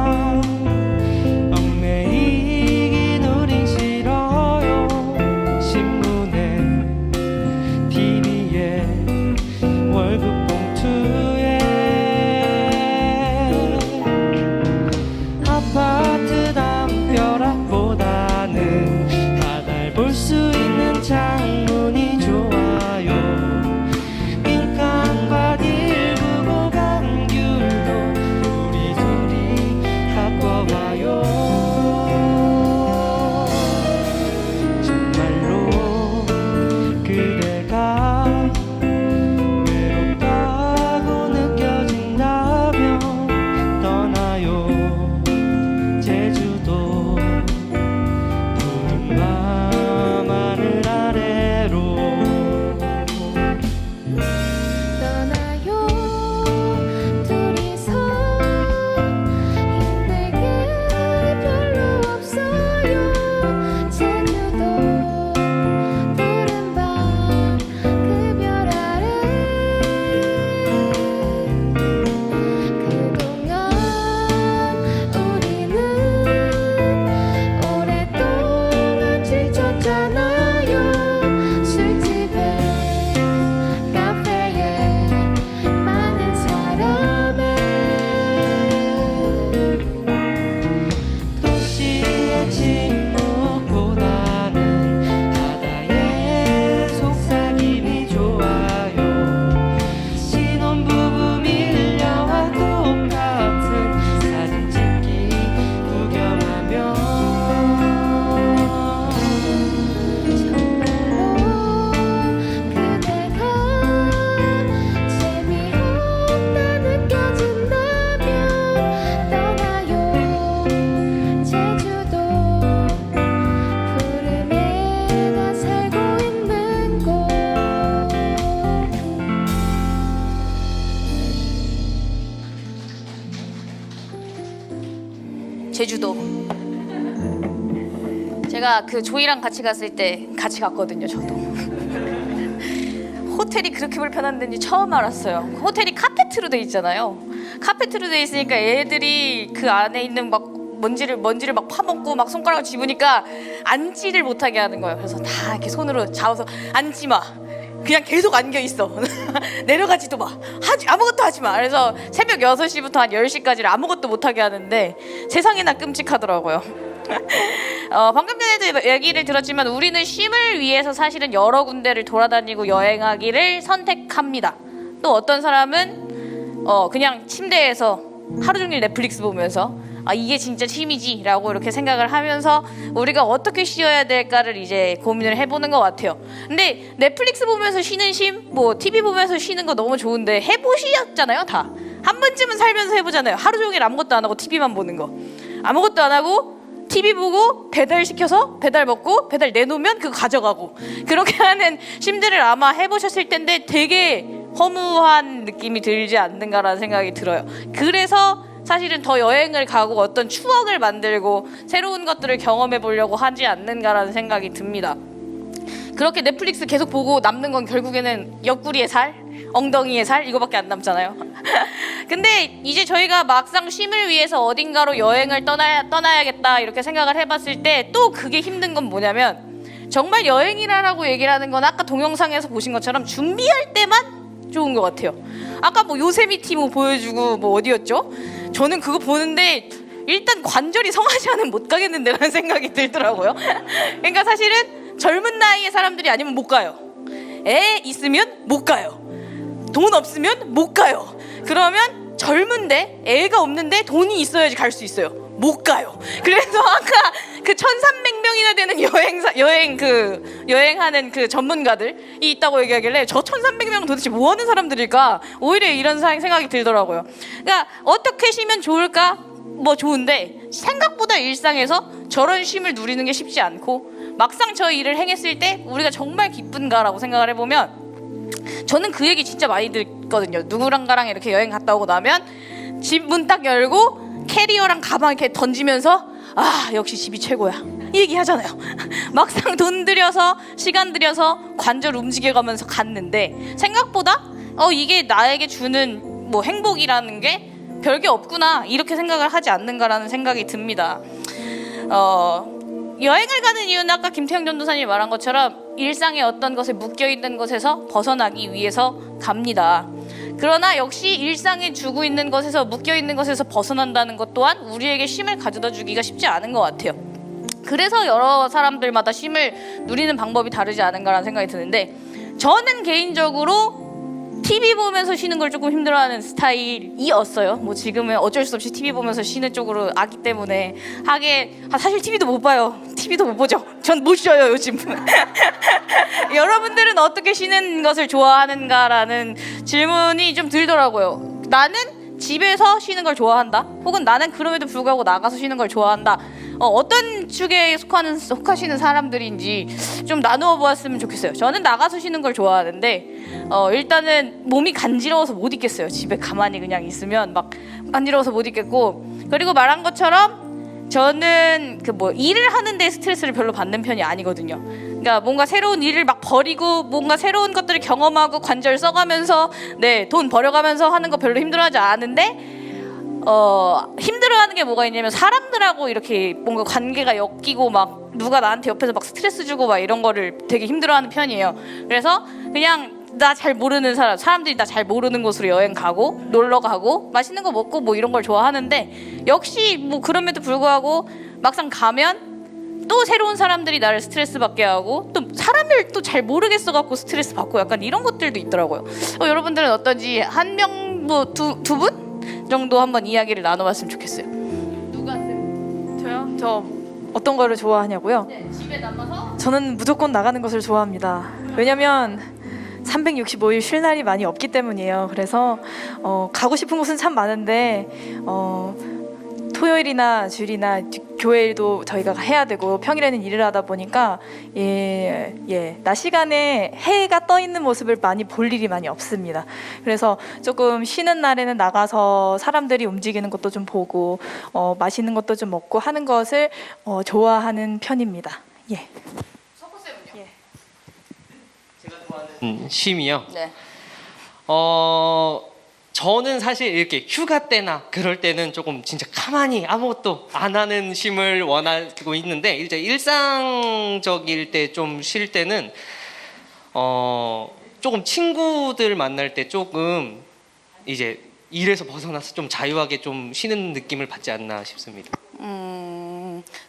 제주도. 제가 그 조이랑 같이 갔을 때 같이 갔거든요, 저도. 호텔이 그렇게 불편한 데인지 처음 알았어요. 호텔이 카페트로 돼 있잖아요. 카페트로 돼 있으니까 애들이 그 안에 있는 막 먼지를 막 파먹고 막 손가락을 집으니까 앉지를 못하게 하는 거예요. 그래서 다 이렇게 손으로 잡아서 앉지 마. 그냥 계속 안겨 있어. 내려가지도 마. 아무것도 하지 마. 그래서 새벽 6시부터 한 10시까지를 아무것도 못 하게 하는데 세상에나 끔찍하더라고요. 방금 전에도 얘기를 들었지만 우리는 쉼을 위해서 사실은 여러 군데를 돌아다니고 여행하기를 선택합니다. 또 어떤 사람은 그냥 침대에서 하루 종일 넷플릭스 보면서 이게 진짜 쉼이지 라고 이렇게 생각을 하면서 우리가 어떻게 쉬어야 될까를 이제 고민을 해보는 것 같아요. 근데 넷플릭스 보면서 쉬는 쉼, 뭐 TV 보면서 쉬는 거 너무 좋은데 해보셨잖아요. 다 한 번쯤은 살면서 해보잖아요. 하루 종일 아무것도 안 하고 TV만 보는 거. 아무것도 안 하고 TV 보고 배달 시켜서 배달 먹고 배달 내놓으면 그거 가져가고 그렇게 하는 쉼들을 아마 해보셨을 텐데 되게 허무한 느낌이 들지 않는가라는 생각이 들어요. 그래서 사실은 더 여행을 가고 어떤 추억을 만들고 새로운 것들을 경험해 보려고 하지 않는가라는 생각이 듭니다. 그렇게 넷플릭스 계속 보고 남는 건 결국에는 옆구리의 살, 엉덩이의 살 이거밖에 안 남잖아요. 근데 이제 저희가 막상 쉼을 위해서 어딘가로 여행을 떠나야겠다 이렇게 생각을 해봤을 때 또 그게 힘든 건 뭐냐면 정말 여행이라고 얘기를 하는 건 아까 동영상에서 보신 것처럼 준비할 때만 좋은 것 같아요. 아까 뭐 요세미티 뭐 보여주고 뭐 어디였죠? 저는 그거 보는데 일단 관절이 성하지 않으면 못 가겠는데 라는 생각이 들더라고요. 그러니까 사실은 젊은 나이의 사람들이 아니면 못 가요. 애 있으면 못 가요. 돈 없으면 못 가요. 그러면 젊은데 애가 없는데 돈이 있어야지 갈 수 있어요. 못 가요. 그래서 아까 그 1,300명이나 되는 여행하는 그 전문가들이 있다고 얘기하길래 저 1,300명은 도대체 뭐 하는 사람들일까? 오히려 이런 생각이 들더라고요. 그러니까 어떻게 쉬면 좋을까? 뭐 좋은데 생각보다 일상에서 저런 쉼을 누리는 게 쉽지 않고 막상 저 일을 행했을 때 우리가 정말 기쁜가라고 생각을 해보면 저는 그 얘기 진짜 많이 듣거든요. 누구랑가랑 이렇게 여행 갔다 오고 나면 집 문 딱 열고 캐리어랑 가방 이렇게 던지면서 역시 집이 최고야 이 얘기 하잖아요. 막상 돈 들여서 시간 들여서 관절 움직여가면서 갔는데 생각보다 이게 나에게 주는 뭐 행복이라는 게 별게 없구나 이렇게 생각을 하지 않는가라는 생각이 듭니다. 여행을 가는 이유는 아까 김태형 전도사님이 말한 것처럼 일상의 어떤 것에 묶여있는 것에서 벗어나기 위해서 갑니다. 그러나 역시 일상에 주고 있는 것에서 묶여있는 것에서 벗어난다는 것 또한 우리에게 쉼을 가져다 주기가 쉽지 않은 것 같아요. 그래서 여러 사람들마다 쉼을 누리는 방법이 다르지 않은가라는 생각이 드는데 저는 개인적으로 TV 보면서 쉬는 걸 조금 힘들어하는 스타일이었어요. 뭐 지금은 어쩔 수 없이 TV 보면서 쉬는 쪽으로 아기 때문에 사실 TV도 못 봐요. TV도 못 보죠. 전 못 쉬어요 요즘. 여러분들은 어떻게 쉬는 것을 좋아하는가라는 질문이 좀 들더라고요. 나는 집에서 쉬는 걸 좋아한다. 혹은 나는 그럼에도 불구하고 나가서 쉬는 걸 좋아한다. 어떤 축에 속하시는 사람들인지 좀 나누어 보았으면 좋겠어요. 저는 나가서 쉬는 걸 좋아하는데 일단은 몸이 간지러워서 못 있겠어요. 집에 가만히 그냥 있으면 막 간지러워서 못 있겠고 그리고 말한 것처럼 저는 일을 하는데 스트레스를 별로 받는 편이 아니거든요. 그러니까 뭔가 새로운 일을 막 버리고 뭔가 새로운 것들을 경험하고 관절 써가면서 돈 버려가면서 하는 거 별로 힘들어하지 않은데 힘들어하는 게 뭐가 있냐면 사람들하고 이렇게 뭔가 관계가 엮이고 막 누가 나한테 옆에서 막 스트레스 주고 막 이런 거를 되게 힘들어하는 편이에요. 그래서 그냥 나 잘 모르는 사람들이 나 잘 모르는 곳으로 여행 가고 놀러 가고 맛있는 거 먹고 뭐 이런 걸 좋아하는데 역시 뭐 그럼에도 불구하고 막상 가면 또 새로운 사람들이 나를 스트레스 받게 하고 또 사람을 또 잘 모르겠어 갖고 스트레스 받고 약간 이런 것들도 있더라고요. 여러분들은 어떤지 한 명 뭐 두 분 정도 한번 이야기를 나눠봤으면 좋겠어요. 누가 저요? 저 어떤 거를 좋아하냐고요? 집에 남아서 저는 무조건 나가는 것을 좋아합니다. 왜냐면 365일 쉴 날이 많이 없기 때문이에요. 그래서 가고 싶은 곳은 참 많은데 토요일이나 주일이나 교회일도 저희가 해야 되고 평일에는 일을 하다 보니까 낮 시간에 해가 떠 있는 모습을 많이 볼 일이 많이 없습니다. 그래서 조금 쉬는 날에는 나가서 사람들이 움직이는 것도 좀 보고 맛있는 것도 좀 먹고 하는 것을 좋아하는 편입니다. 예. 제가 좋아하는 쉼이요. 네. 저는 사실 이렇게 휴가 때나 그럴 때는 조금 진짜 가만히 아무것도 안 하는 쉼을 원하고 있는데 이제 일상적일 때 좀 쉴 때는 조금 친구들 만날 때 조금 이제 일에서 벗어나서 좀 자유하게 좀 쉬는 느낌을 받지 않나 싶습니다.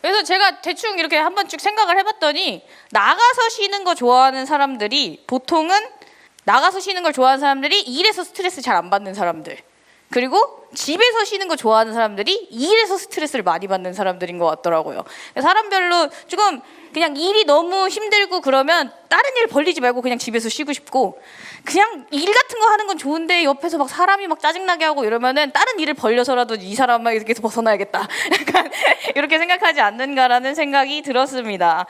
그래서 제가 대충 이렇게 한번 쭉 생각을 해봤더니 나가서 쉬는 거 좋아하는 사람들이 보통은 나가서 쉬는 걸 좋아하는 사람들이 일에서 스트레스 잘 안 받는 사람들, 그리고 집에서 쉬는 거 좋아하는 사람들이 일에서 스트레스를 많이 받는 사람들인 것 같더라고요. 사람별로 조금 그냥 일이 너무 힘들고 그러면 다른 일 벌리지 말고 그냥 집에서 쉬고 싶고, 그냥 일 같은 거 하는 건 좋은데 옆에서 막 사람이 막 짜증나게 하고 이러면은 다른 일을 벌려서라도 이 사람에게서 벗어나야겠다. 약간 이렇게 생각하지 않는가라는 생각이 들었습니다.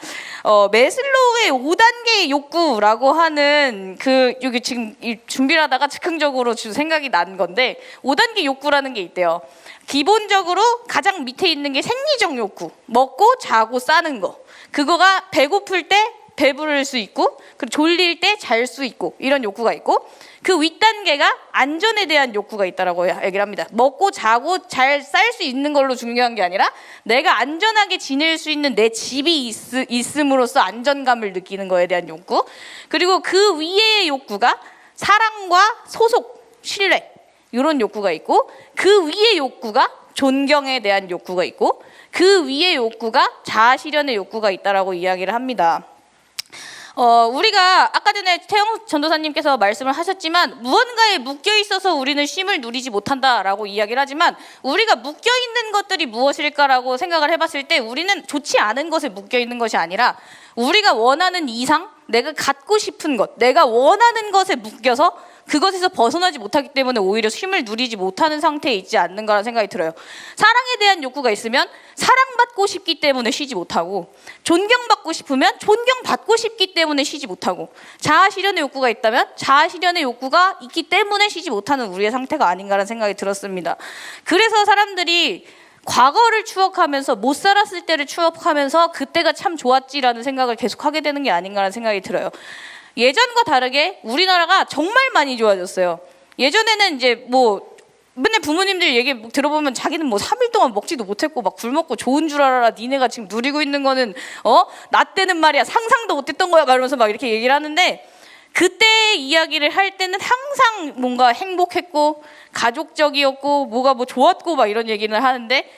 매슬로우의 5단계의 욕구라고 하는 여기 지금 준비를 하다가 즉흥적으로 생각이 난 건데 5단계 욕구라는 게 있대요. 기본적으로 가장 밑에 있는 게 생리적 욕구, 먹고 자고 싸는 거. 그거가 배고플 때 배부를 수 있고, 그리고 졸릴 때 잘 수 있고, 이런 욕구가 있고, 그 윗단계가 안전에 대한 욕구가 있다라고 얘기를 합니다. 먹고 자고 잘 쌀 수 있는 걸로 중요한 게 아니라 내가 안전하게 지낼 수 있는 내 집이 있음으로써 안전감을 느끼는 거에 대한 욕구. 그리고 그 위의 욕구가 사랑과 소속, 신뢰, 이런 욕구가 있고, 그 위의 욕구가 존경에 대한 욕구가 있고, 그 위의 욕구가 자아 실현의 욕구가 있다라고 이야기를 합니다. 우리가 아까 전에 태영 전도사님께서 말씀을 하셨지만 무언가에 묶여 있어서 우리는 쉼을 누리지 못한다라고 이야기를 하지만, 우리가 묶여 있는 것들이 무엇일까라고 생각을 해봤을 때 우리는 좋지 않은 것에 묶여 있는 것이 아니라 우리가 원하는 이상, 내가 갖고 싶은 것, 내가 원하는 것에 묶여서 그것에서 벗어나지 못하기 때문에 오히려 쉼을 누리지 못하는 상태에 있지 않는가라는 생각이 들어요. 사랑에 대한 욕구가 있으면 사랑받고 싶기 때문에 쉬지 못하고, 존경받고 싶으면 존경받고 싶기 때문에 쉬지 못하고, 자아 실현의 욕구가 있다면 자아 실현의 욕구가 있기 때문에 쉬지 못하는 우리의 상태가 아닌가라는 생각이 들었습니다. 그래서 사람들이 과거를 추억하면서 못 살았을 때를 추억하면서 그때가 참 좋았지라는 생각을 계속하게 되는 게 아닌가라는 생각이 들어요. 예전과 다르게 우리나라가 정말 많이 좋아졌어요. 예전에는 이제 맨날 부모님들 얘기 들어보면 자기는 3일 동안 먹지도 못했고 막 굶었고 좋은 줄 알아라, 니네가 지금 누리고 있는 거는 나 때는 말이야 상상도 못했던 거야, 그러면서 막 이렇게 얘기를 하는데, 그때 이야기를 할 때는 항상 뭔가 행복했고 가족적이었고 뭐가 좋았고 막 이런 얘기를 하는데,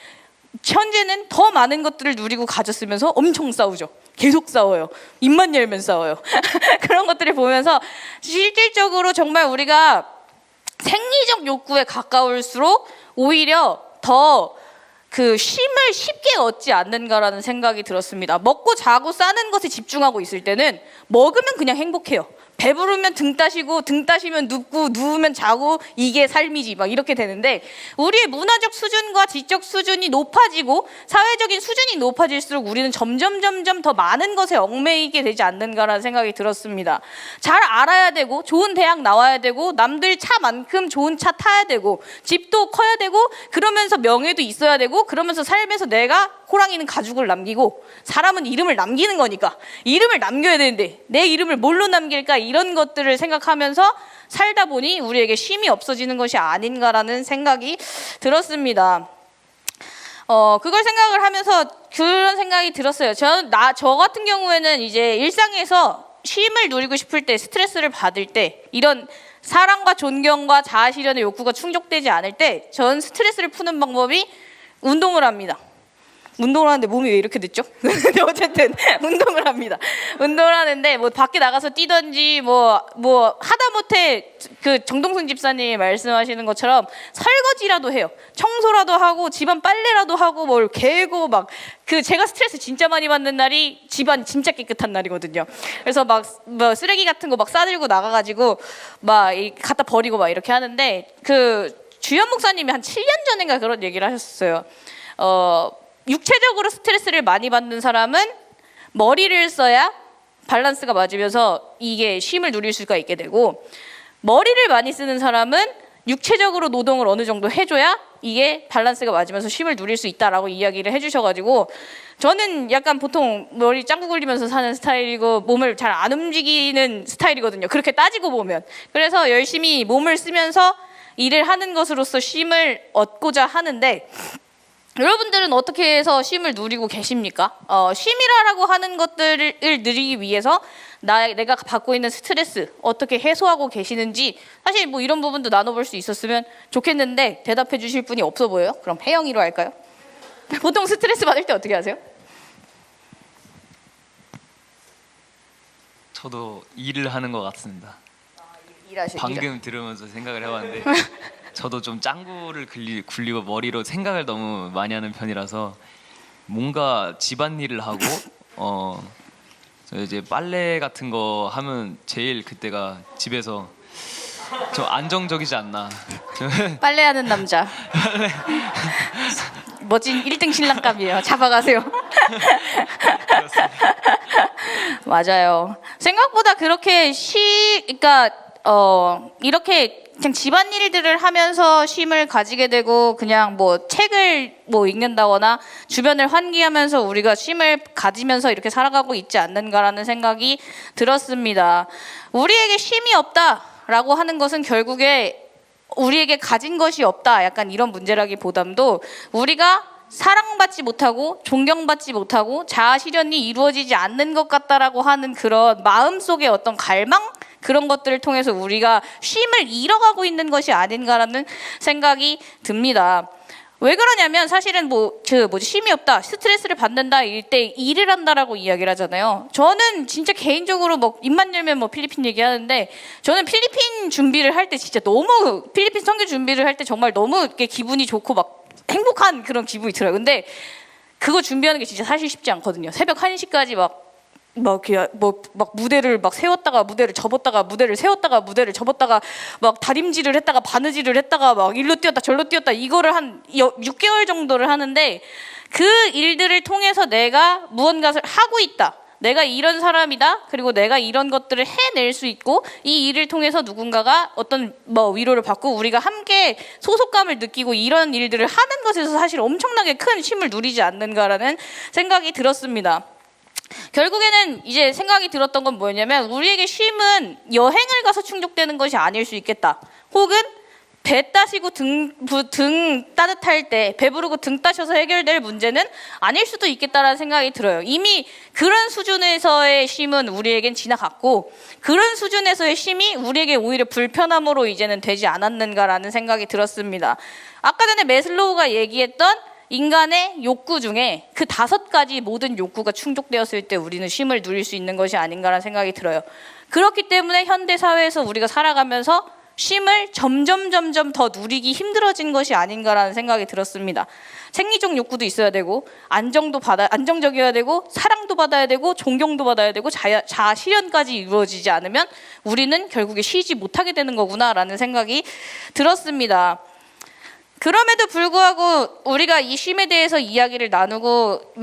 현재는 더 많은 것들을 누리고 가졌으면서 엄청 싸우죠. 계속 싸워요. 입만 열면 싸워요. 그런 것들을 보면서 실질적으로 정말 우리가 생리적 욕구에 가까울수록 오히려 더 그 쉼을 쉽게 얻지 않는가라는 생각이 들었습니다. 먹고 자고 싸는 것에 집중하고 있을 때는 먹으면 그냥 행복해요. 배부르면 등 따시고, 등 따시면 눕고, 누우면 자고, 이게 삶이지 막 이렇게 되는데, 우리의 문화적 수준과 지적 수준이 높아지고 사회적인 수준이 높아질수록 우리는 점점 더 많은 것에 얽매이게 되지 않는가라는 생각이 들었습니다. 잘 알아야 되고, 좋은 대학 나와야 되고, 남들 차만큼 좋은 차 타야 되고, 집도 커야 되고, 그러면서 명예도 있어야 되고, 그러면서 삶에서 내가, 호랑이는 가죽을 남기고 사람은 이름을 남기는 거니까 이름을 남겨야 되는데 내 이름을 뭘로 남길까, 이런 것들을 생각하면서 살다 보니 우리에게 쉼이 없어지는 것이 아닌가라는 생각이 들었습니다. 그걸 생각을 하면서 그런 생각이 들었어요. 저 같은 경우에는 이제 일상에서 쉼을 누리고 싶을 때, 스트레스를 받을 때, 이런 사랑과 존경과 자아 실현의 욕구가 충족되지 않을 때 전 스트레스를 푸는 방법이 운동을 합니다. 운동을 하는데 몸이 왜 이렇게 됐죠? 근데 어쨌든 운동을 합니다. 운동을 하는데 밖에 나가서 뛰던지 하다못해 그 정동순 집사님이 말씀하시는 것처럼 설거지라도 해요. 청소라도 하고 집안 빨래라도 하고 뭘 개고 제가 스트레스 진짜 많이 받는 날이 집안 진짜 깨끗한 날이거든요. 그래서 쓰레기 같은 거 싸들고 나가가지고 갖다 버리고 이렇게 하는데, 그 주연 목사님이 한 7년 전인가 그런 얘기를 하셨어요. 육체적으로 스트레스를 많이 받는 사람은 머리를 써야 밸런스가 맞으면서 이게 쉼을 누릴 수가 있게 되고, 머리를 많이 쓰는 사람은 육체적으로 노동을 어느 정도 해줘야 이게 밸런스가 맞으면서 쉼을 누릴 수 있다라고 이야기를 해주셔가지고, 저는 약간 보통 머리 짱구 굴리면서 사는 스타일이고 몸을 잘 안 움직이는 스타일이거든요. 그렇게 따지고 보면. 그래서 열심히 몸을 쓰면서 일을 하는 것으로서 쉼을 얻고자 하는데, 여러분들은 어떻게 해서 쉼을 누리고 계십니까? 쉼이라고 하는 것들을 누리기 위해서 내가 받고 있는 스트레스 어떻게 해소하고 계시는지, 사실 뭐 이런 부분도 나눠볼 수 있었으면 좋겠는데 대답해 주실 분이 없어 보여요. 그럼 혜영이로 할까요? 보통 스트레스 받을 때 어떻게 하세요? 저도 일을 하는 것 같습니다. 일하시죠. 방금 들으면서 생각을 해봤는데 저도 좀 짱구를 굴리고 머리로 생각을 너무 많이 하는 편이라서 뭔가 집안일을 하고 저 이제 빨래 같은 거 하면 제일 그때가 집에서 좀 안정적이지 않나. 빨래하는 남자. 멋진 1등 신랑감이에요. 잡아가세요. 맞아요. 생각보다 그렇게 그러니까 이렇게 그냥 집안일들을 하면서 쉼을 가지게 되고, 그냥 뭐 책을 뭐 읽는다거나 주변을 환기하면서 우리가 쉼을 가지면서 이렇게 살아가고 있지 않는가라는 생각이 들었습니다. 우리에게 쉼이 없다라고 하는 것은 결국에 우리에게 가진 것이 없다, 약간 이런 문제라기보담도 우리가 사랑받지 못하고 존경받지 못하고 자아 실현이 이루어지지 않는 것 같다라고 하는 그런 마음속의 어떤 갈망, 그런 것들을 통해서 우리가 쉼을 잃어가고 있는 것이 아닌가라는 생각이 듭니다. 왜 그러냐면 사실은 쉼이 없다, 스트레스를 받는다 이럴 때 일을 한다라고 이야기를 하잖아요. 저는 진짜 개인적으로 뭐 입만 열면 뭐 필리핀 얘기하는데, 저는 필리핀 준비를 할 때 진짜 너무, 필리핀 선교 준비를 할 때 정말 너무 이렇게 기분이 좋고 막 행복한 그런 기분이 들어요. 근데 그거 준비하는 게 진짜 사실 쉽지 않거든요. 새벽 1시까지 막 무대를 막 세웠다가 무대를 접었다가 무대를 세웠다가 무대를 접었다가 막 다림질을 했다가 바느질을 했다가 막 일로 뛰었다 절로 뛰었다, 이거를 한 6개월 정도를 하는데, 그 일들을 통해서 내가 무언가를 하고 있다, 내가 이런 사람이다, 그리고 내가 이런 것들을 해낼 수 있고, 이 일을 통해서 누군가가 어떤 위로를 받고 우리가 함께 소속감을 느끼고, 이런 일들을 하는 것에서 사실 엄청나게 큰 쉼을 누리지 않는가라는 생각이 들었습니다. 결국에는 이제 생각이 들었던 건 뭐였냐면, 우리에게 쉼은 여행을 가서 충족되는 것이 아닐 수 있겠다, 혹은 배 따시고 등 따뜻할 때 배부르고 등 따셔서 해결될 문제는 아닐 수도 있겠다라는 생각이 들어요. 이미 그런 수준에서의 쉼은 우리에겐 지나갔고, 그런 수준에서의 쉼이 우리에게 오히려 불편함으로 이제는 되지 않았는가라는 생각이 들었습니다. 아까 전에 매슬로우가 얘기했던 인간의 욕구 중에 그 5가지 모든 욕구가 충족되었을 때 우리는 쉼을 누릴 수 있는 것이 아닌가라는 생각이 들어요. 그렇기 때문에 현대 사회에서 우리가 살아가면서 쉼을 점점 더 누리기 힘들어진 것이 아닌가라는 생각이 들었습니다. 생리적 욕구도 있어야 되고, 안정적이어야 되고, 사랑도 받아야 되고, 존경도 받아야 되고, 자아 실현까지 이루어지지 않으면 우리는 결국에 쉬지 못하게 되는 거구나라는 생각이 들었습니다. 그럼에도 불구하고 우리가 이 쉼에 대해서 이야기를 나누고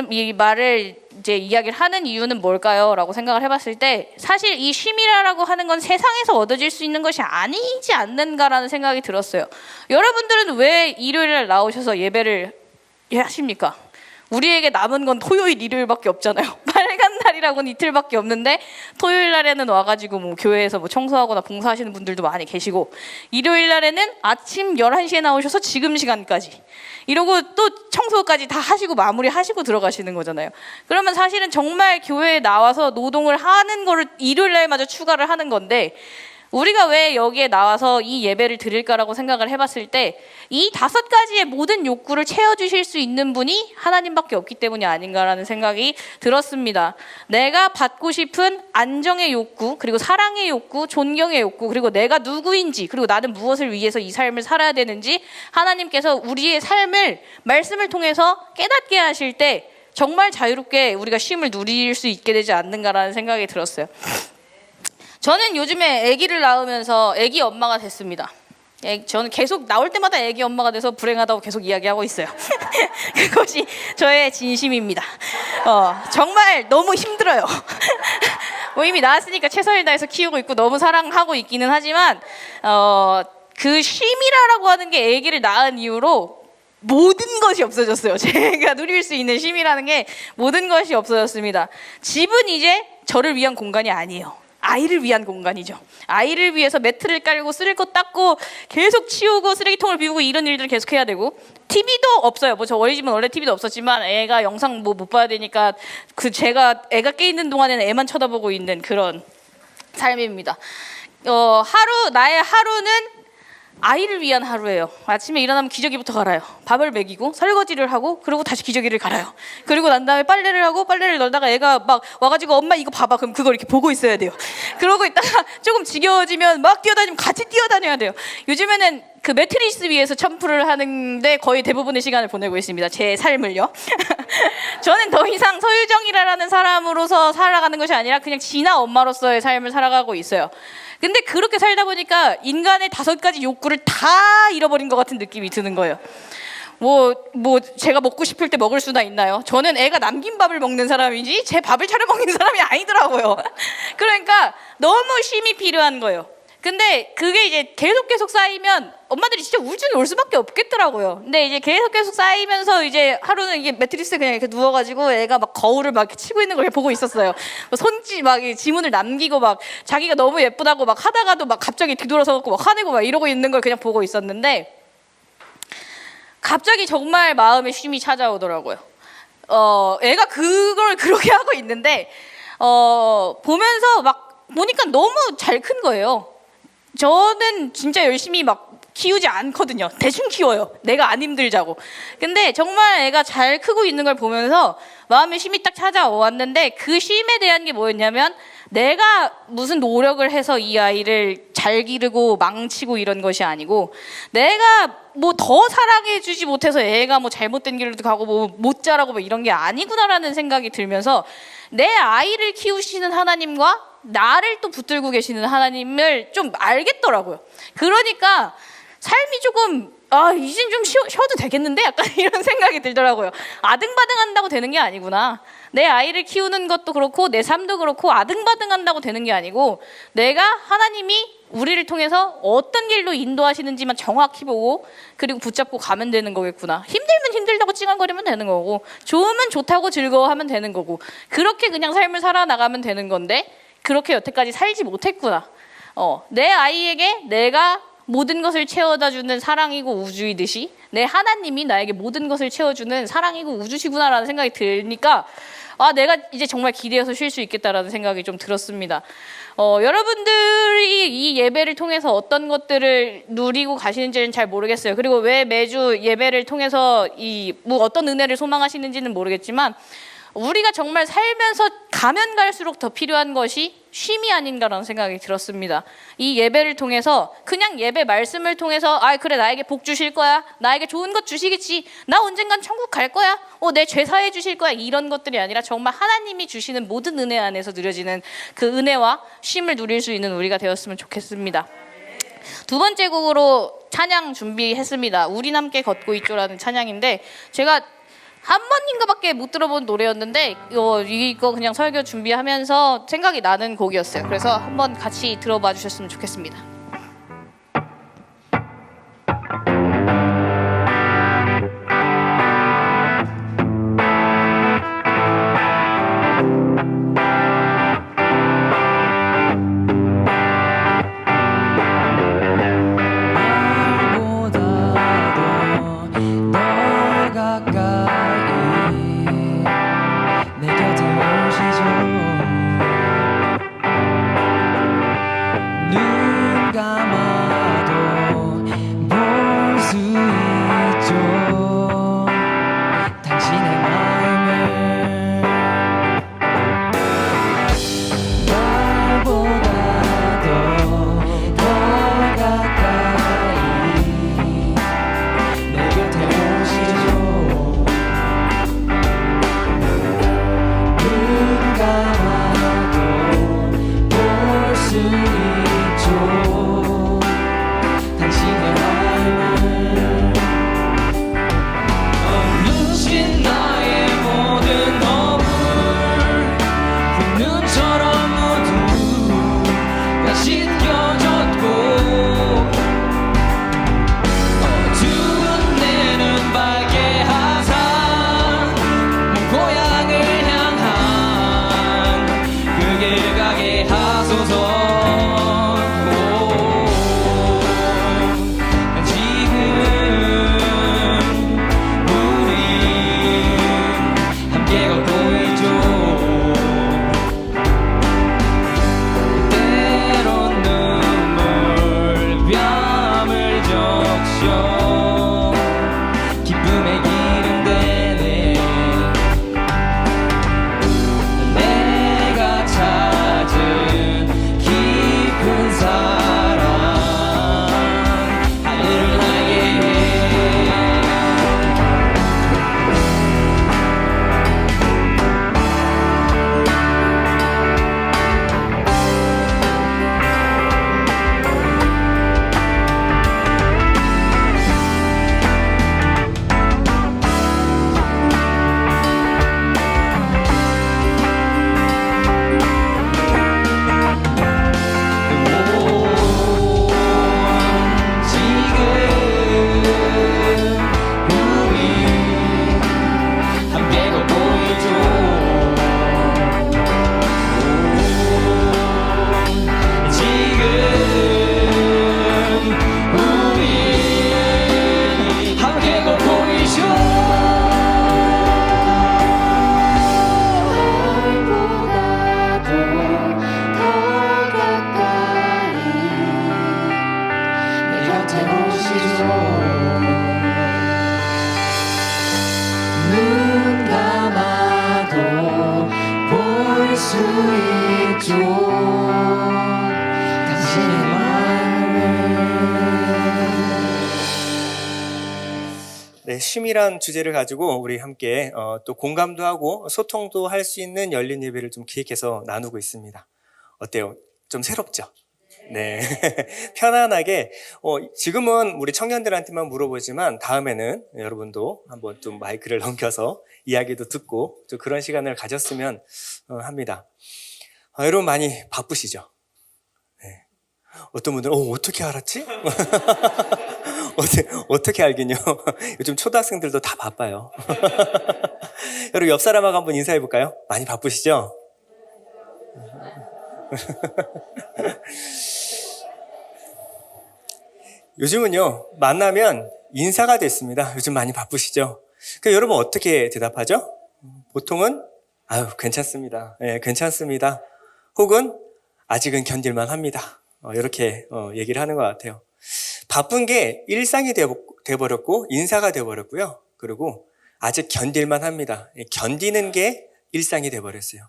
이 말을 이제 이야기를 하는 이유는 뭘까요? 라고 생각을 해봤을 때, 사실 이 쉼이라고 하는 건 세상에서 얻어질 수 있는 것이 아니지 않는가라는 생각이 들었어요. 여러분들은 왜 일요일에 나오셔서 예배를 하십니까? 우리에게 남은 건 토요일, 일요일밖에 없잖아요. 빨간 날이라고는 이틀밖에 없는데, 토요일 날에는 와가지고 뭐 교회에서 뭐 청소하거나 봉사하시는 분들도 많이 계시고, 일요일 날에는 아침 11시에 나오셔서 지금 시간까지 이러고 또 청소까지 다 하시고 마무리하시고 들어가시는 거잖아요. 그러면 사실은 정말 교회에 나와서 노동을 하는 거를 일요일 날마저 추가를 하는 건데, 우리가 왜 여기에 나와서 이 예배를 드릴까라고 생각을 해봤을 때, 이 5가지의 모든 욕구를 채워주실 수 있는 분이 하나님밖에 없기 때문이 아닌가라는 생각이 들었습니다. 내가 받고 싶은 안정의 욕구, 그리고 사랑의 욕구, 존경의 욕구, 그리고 내가 누구인지, 그리고 나는 무엇을 위해서 이 삶을 살아야 되는지 하나님께서 우리의 삶을 말씀을 통해서 깨닫게 하실 때 정말 자유롭게 우리가 쉼을 누릴 수 있게 되지 않는가라는 생각이 들었어요. 저는 요즘에 아기를 낳으면서 아기 엄마가 됐습니다. 저는 계속 나올 때마다 애기 엄마가 돼서 불행하다고 계속 이야기하고 있어요. 그것이 저의 진심입니다. 정말 너무 힘들어요. 뭐 이미 나왔으니까 최선을 다해서 키우고 있고 너무 사랑하고 있기는 하지만 그 쉼이라고 하는 게 아기를 낳은 이후로 모든 것이 없어졌어요. 제가 누릴 수 있는 쉼이라는 게 모든 것이 없어졌습니다. 집은 이제 저를 위한 공간이 아니에요. 아이를 위한 공간이죠. 아이를 위해서 매트를 깔고 쓸 것 닦고 계속 치우고 쓰레기통을 비우고 이런 일들을 계속 해야 되고 TV도 없어요. 뭐 저 어린이집은 원래 TV도 없었지만 애가 영상 뭐 못 봐야 되니까 제가 애가 깨 있는 동안에는 애만 쳐다보고 있는 그런 삶입니다. 나의 하루는 아이를 위한 하루예요. 아침에 일어나면 기저귀부터 갈아요. 밥을 먹이고 설거지를 하고 그리고 다시 기저귀를 갈아요. 그리고 난 다음에 빨래를 하고 빨래를 널다가 애가 막 와가지고 엄마 이거 봐봐. 그럼 그걸 이렇게 보고 있어야 돼요. 그러고 있다가 조금 지겨워지면 막 뛰어다니면 같이 뛰어다녀야 돼요. 요즘에는 그 매트리스 위에서 점프를 하는데 거의 대부분의 시간을 보내고 있습니다. 제 삶을요. 저는 더 이상 서유정이라는 사람으로서 살아가는 것이 아니라 그냥 진아 엄마로서의 삶을 살아가고 있어요. 근데 그렇게 살다 보니까 인간의 5가지 욕구를 다 잃어버린 것 같은 느낌이 드는 거예요. 뭐 제가 먹고 싶을 때 먹을 수나 있나요? 저는 애가 남긴 밥을 먹는 사람이지 제 밥을 차려 먹는 사람이 아니더라고요. 그러니까 너무 쉼이 필요한 거예요. 근데 그게 이제 계속 쌓이면 엄마들이 진짜 우울증이 올 수밖에 없겠더라고요. 근데 이제 계속 쌓이면서 이제 하루는 이게 매트리스에 그냥 이렇게 누워가지고 애가 막 거울을 막 이렇게 치고 있는 걸 보고 있었어요. 막 지문을 남기고 막 자기가 너무 예쁘다고 막 하다가도 막 갑자기 뒤돌아서 막 화내고 막 이러고 있는 걸 그냥 보고 있었는데 갑자기 정말 마음에 쉼이 찾아오더라고요. 애가 그걸 그렇게 하고 있는데 보면서 막 보니까 너무 잘 큰 거예요. 저는 진짜 열심히 막 키우지 않거든요. 대충 키워요. 내가 안 힘들자고. 근데 정말 애가 잘 크고 있는 걸 보면서 마음의 쉼이 딱 찾아왔는데 그 쉼에 대한 게 뭐였냐면 내가 무슨 노력을 해서 이 아이를 잘 기르고 망치고 이런 것이 아니고 내가 뭐 더 사랑해주지 못해서 애가 뭐 잘못된 길로 가고 뭐 못 자라고 뭐 이런 게 아니구나라는 생각이 들면서 내 아이를 키우시는 하나님과 나를 또 붙들고 계시는 하나님을 좀 알겠더라고요. 그러니까 삶이 조금 이젠 좀 쉬어도 되겠는데? 약간 이런 생각이 들더라고요. 아등바등한다고 되는 게 아니구나. 내 아이를 키우는 것도 그렇고 내 삶도 그렇고 아등바등한다고 되는 게 아니고 내가 하나님이 우리를 통해서 어떤 길로 인도하시는지만 정확히 보고 그리고 붙잡고 가면 되는 거겠구나. 힘들면 힘들다고 찡얼거리면 되는 거고 좋으면 좋다고 즐거워하면 되는 거고 그렇게 그냥 삶을 살아나가면 되는 건데 그렇게 여태까지 살지 못했구나. 내 아이에게 내가 모든 것을 채워다 주는 사랑이고 우주이듯이 내 하나님이 나에게 모든 것을 채워주는 사랑이고 우주시구나라는 생각이 드니까 내가 이제 정말 기대어서 쉴 수 있겠다라는 생각이 좀 들었습니다. 여러분들이 이 예배를 통해서 어떤 것들을 누리고 가시는지는 잘 모르겠어요. 그리고 왜 매주 예배를 통해서 뭐 어떤 은혜를 소망하시는지는 모르겠지만 우리가 정말 살면서 가면 갈수록 더 필요한 것이 쉼이 아닌가라는 생각이 들었습니다. 이 예배를 통해서 그냥 예배 말씀을 통해서 그래 나에게 복 주실 거야. 나에게 좋은 것 주시겠지. 나 언젠간 천국 갈 거야. 내 죄 사해 주실 거야. 이런 것들이 아니라 정말 하나님이 주시는 모든 은혜 안에서 누려지는 그 은혜와 쉼을 누릴 수 있는 우리가 되었으면 좋겠습니다. 두 번째 곡으로 찬양 준비했습니다. 우린 함께 걷고 있죠라는 찬양인데 제가 한 번인가밖에 못 들어본 노래였는데 이거 그냥 설교 준비하면서 생각이 나는 곡이었어요. 그래서 한번 같이 들어봐 주셨으면 좋겠습니다. 눈 쉼이란 주제를 가지고 우리 함께 또 공감도 하고 소통도 할 수 있는 열린 예배를 좀 기획해서 나누고 있습니다. 어때요? 좀 새롭죠? 네. 편안하게, 지금은 우리 청년들한테만 물어보지만 다음에는 여러분도 한번 좀 마이크를 넘겨서 이야기도 듣고 좀 그런 시간을 가졌으면 합니다. 여러분 많이 바쁘시죠? 네. 어떤 분들은, 어떻게 알았지? 어떻게 알긴요? 요즘 초등학생들도 다 바빠요. 여러분 옆 사람하고 한번 인사해 볼까요? 많이 바쁘시죠? 요즘은요, 만나면 인사가 됐습니다. 요즘 많이 바쁘시죠? 그러니까 여러분 어떻게 대답하죠? 보통은, 아유, 괜찮습니다. 예, 괜찮습니다. 혹은, 아직은 견딜만 합니다. 이렇게 얘기를 하는 것 같아요. 바쁜 게 일상이 돼버렸고, 인사가 돼버렸고요. 그리고 아직 견딜만 합니다. 견디는 게 일상이 돼버렸어요.